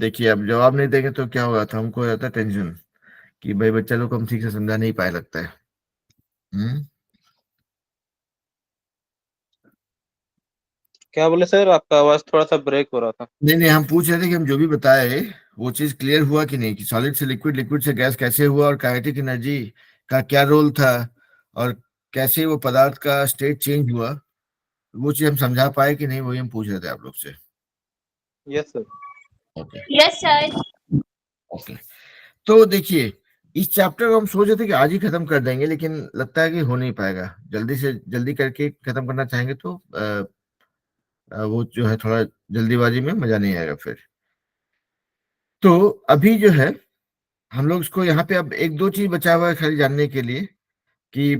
देखिए अब जवाब नहीं देंगे तो क्या होगा, तो हमको हो जाता है टेंशन कि भाई बच्चा लोग को हम ठीक से समझा नहीं पाए लगता है। हम्म क्या बोले सर, आपका आवाज थोड़ा सा ब्रेक हो रहा था। नहीं नहीं, हम पूछ रहे थे कि हम जो भी बताए वो चीज क्लियर हुआ कि नहीं, कि सॉलिड से लिक्विड, लिक्विड से गैस कैसे हुआ, और काइनेटिक एनर्जी का क्या रोल था, और कैसे वो पदार्थ का स्टेट चेंज हुआ, वो चीज हम समझा पाए कि नहीं, वही हम पूछ रहे थे आप लोग से। Yes sir. Okay Yes, sir. Okay. तो देखिए, इस चैप्टर को हम सोच रहे थे कि आज ही खत्म कर देंगे, लेकिन लगता है कि हो नहीं पाएगा। जल्दी से जल्दी करके खत्म करना चाहेंगे तो वो जो है थोड़ा जल्दीबाजी में मजा नहीं आएगा फिर। तो अभी जो है हम लोग इसको यहाँ पे अब एक दो चीज बचा हुआ है खाली जानने के लिए, कि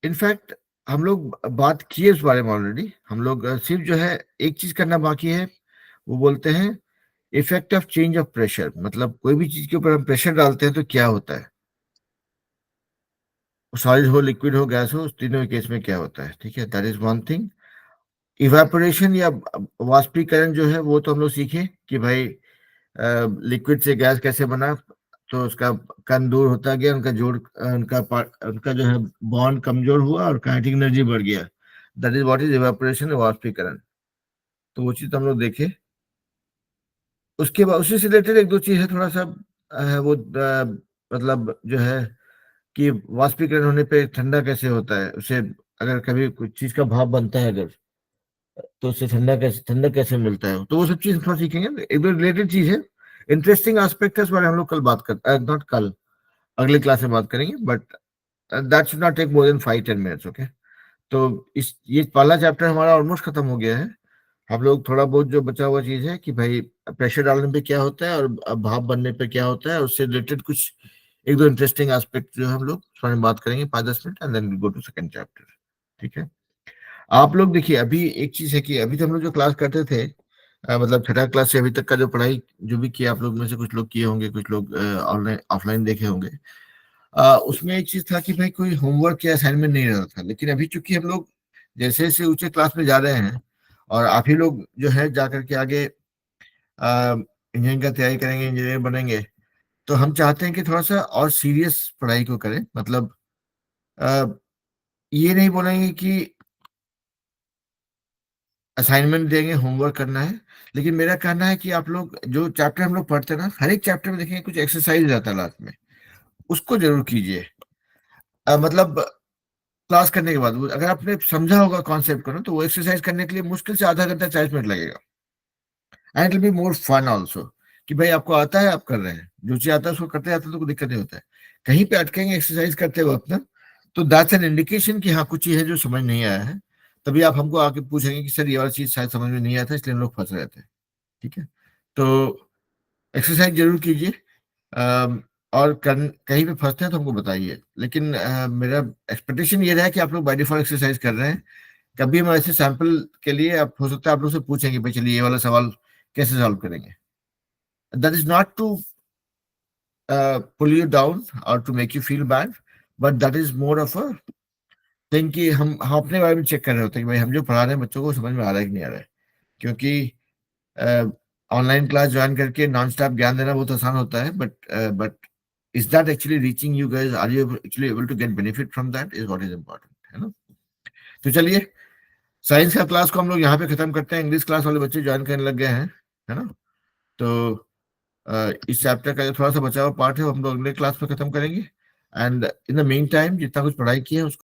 इनफैक्ट हम लोग बात किए उस बारे में ऑलरेडी। हम लोग सिर्फ जो है एक चीज करना बाकी है, वो बोलते हैं effect of change of pressure. मतलब कोई भी चीज के ऊपर हम प्रेशर डालते हैं तो क्या होता है, सॉलिड हो, लिक्विड हो, गैस हो, उस तीनों के केस में क्या होता है। ठीक है, that is one thing. Evaporation या वाष्पीकरण जो है वो तो हम लोग सीखे कि भाई लिक्विड से गैस कैसे बना, तो उसका कण दूर होता गया, उनका जोड़ उनका जो है बॉन्ड कमजोर हुआ और काइनेटिक एनर्जी बढ़ गया। That is what is evaporation, वाष्पीकरण। तो वो चीज हम लोग देखे। उसके बाद उससे रिलेटेड एक दो चीज है थोड़ा सा, वो मतलब जो है कि वाष्पीकरण होने पे ठंडा कैसे होता है, उसे अगर कभी कुछ चीज का भाप बनता है अगर, तो उससे ठंडा कैसे मिलता है, तो वो सब चीज थोड़ा सीखेंगे। एक दो रिलेटेड चीज है, इंटरेस्टिंग एस्पेक्ट है, इस बारे हम लोग कल बात कर, नॉट कल, अगले क्लास में बात करेंगे। But that should not take more than 5-10 minutes. Okay, तो इस ये पहला चैप्टर हमारा ऑलमोस्ट खत्म हो गया है। हम लोग थोड़ा बहुत जो बचा हुआ चीज है कि भाई प्रेशर डालने पे क्या होता है और भाप बनने पे क्या होता है, उससे रिलेटेड कुछ एक दो इंटरेस्टिंग एस्पेक्ट जो है हम लोग इस बारे में बात करेंगे 5-10 minute, and then go to second chapter. ठीक है, आप लोग देखिए, अभी एक चीज है कि अभी तो हम लोग जो क्लास करते थे, मतलब छठा क्लास से अभी तक का जो पढ़ाई जो भी किया आप लोग में से कुछ लोग किए होंगे, कुछ लोग ऑनलाइन ऑफलाइन देखे होंगे। उसमें एक चीज था कि भाई कोई होमवर्क या असाइनमेंट नहीं रहता था। लेकिन अभी चूंकि हम लोग जैसे जैसे ऊंचे क्लास में जा रहे हैं, और आप ही लोग जो है जा करके आगे इंजीनियरिंग का तैयारी करेंगे, इंजीनियर बनेंगे, तो हम चाहते हैं कि थोड़ा सा और सीरियस पढ़ाई को करें। मतलब अ, ये नहीं बोलेंगे कि असाइनमेंट देंगे, होमवर्क करना है। लेकिन मेरा कहना है कि आप लोग जो चैप्टर हम लोग पढ़ते हैं ना, हर एक चैप्टर में देखेंगे कुछ एक्सरसाइज रहता है लास्ट में, उसको जरूर कीजिए। मतलब क्लास करने के बाद अगर आपने समझा होगा कॉन्सेप्ट को ना, तो वो एक्सरसाइज करने के लिए मुश्किल से आधा घंटा 40 मिनट लगेगा। And it will be more fun also, कि भाई आपको आता है, आप कर रहे हैं, जो चीज आता है उसको करते जाते हैं तो कोई दिक्कत नहीं होता है। कहीं पे अटकेंगे एक्सरसाइज करते वक्त ना, तो दैट्स एन इंडिकेशन कि हाँ कुछ चीज है जो समझ नहीं आया है। तभी आप हमको आके पूछेंगे कि सर ये वाला चीज शायद समझ में नहीं आया था, इसलिए हम लोग फंस रहे थे। ठीक है, तो एक्सरसाइज जरूर कीजिए। और कहीं पे फंसते हैं तो हमको बताइए। लेकिन मेरा एक्सपेक्टेशन ये रहा है कि आप लोग बाय डिफॉल्ट एक्सरसाइज कर रहे हैं। कभी हम ऐसे सैंपल के लिए आप हो सकता है आप लोग से पूछेंगे भाई चलिए ये वाला सवाल कैसे सॉल्व करेंगे। That is not to pull you down और to make you feel bad, but that is more of a thing कि हम अपने बारे में चेक कर रहे होते हैं कि भाई हम जो पढ़ा रहे हैं बच्चों को समझ में आ रहा है कि नहीं आ रहा है। क्योंकि ऑनलाइन क्लास ज्वाइन करके नॉन स्टॉप ज्ञान देना बहुत आसान होता है, but is that actually reaching you guys, are you actually able to get benefit from that, is what is important, है ना। तो चलिए, साइंस का क्लास को हम लोग यहाँ पे खत्म करते हैं। इंग्लिश क्लास वाले बच्चे ज्वाइन करने लग गए हैं, है ना। तो इस चैप्टर का जो थोड़ा सा बचा हुआ पार्ट है वो हम लोग अगले क्लास में खत्म करेंगे। And in the mean time जितना कुछ पढ़ाई की है उसको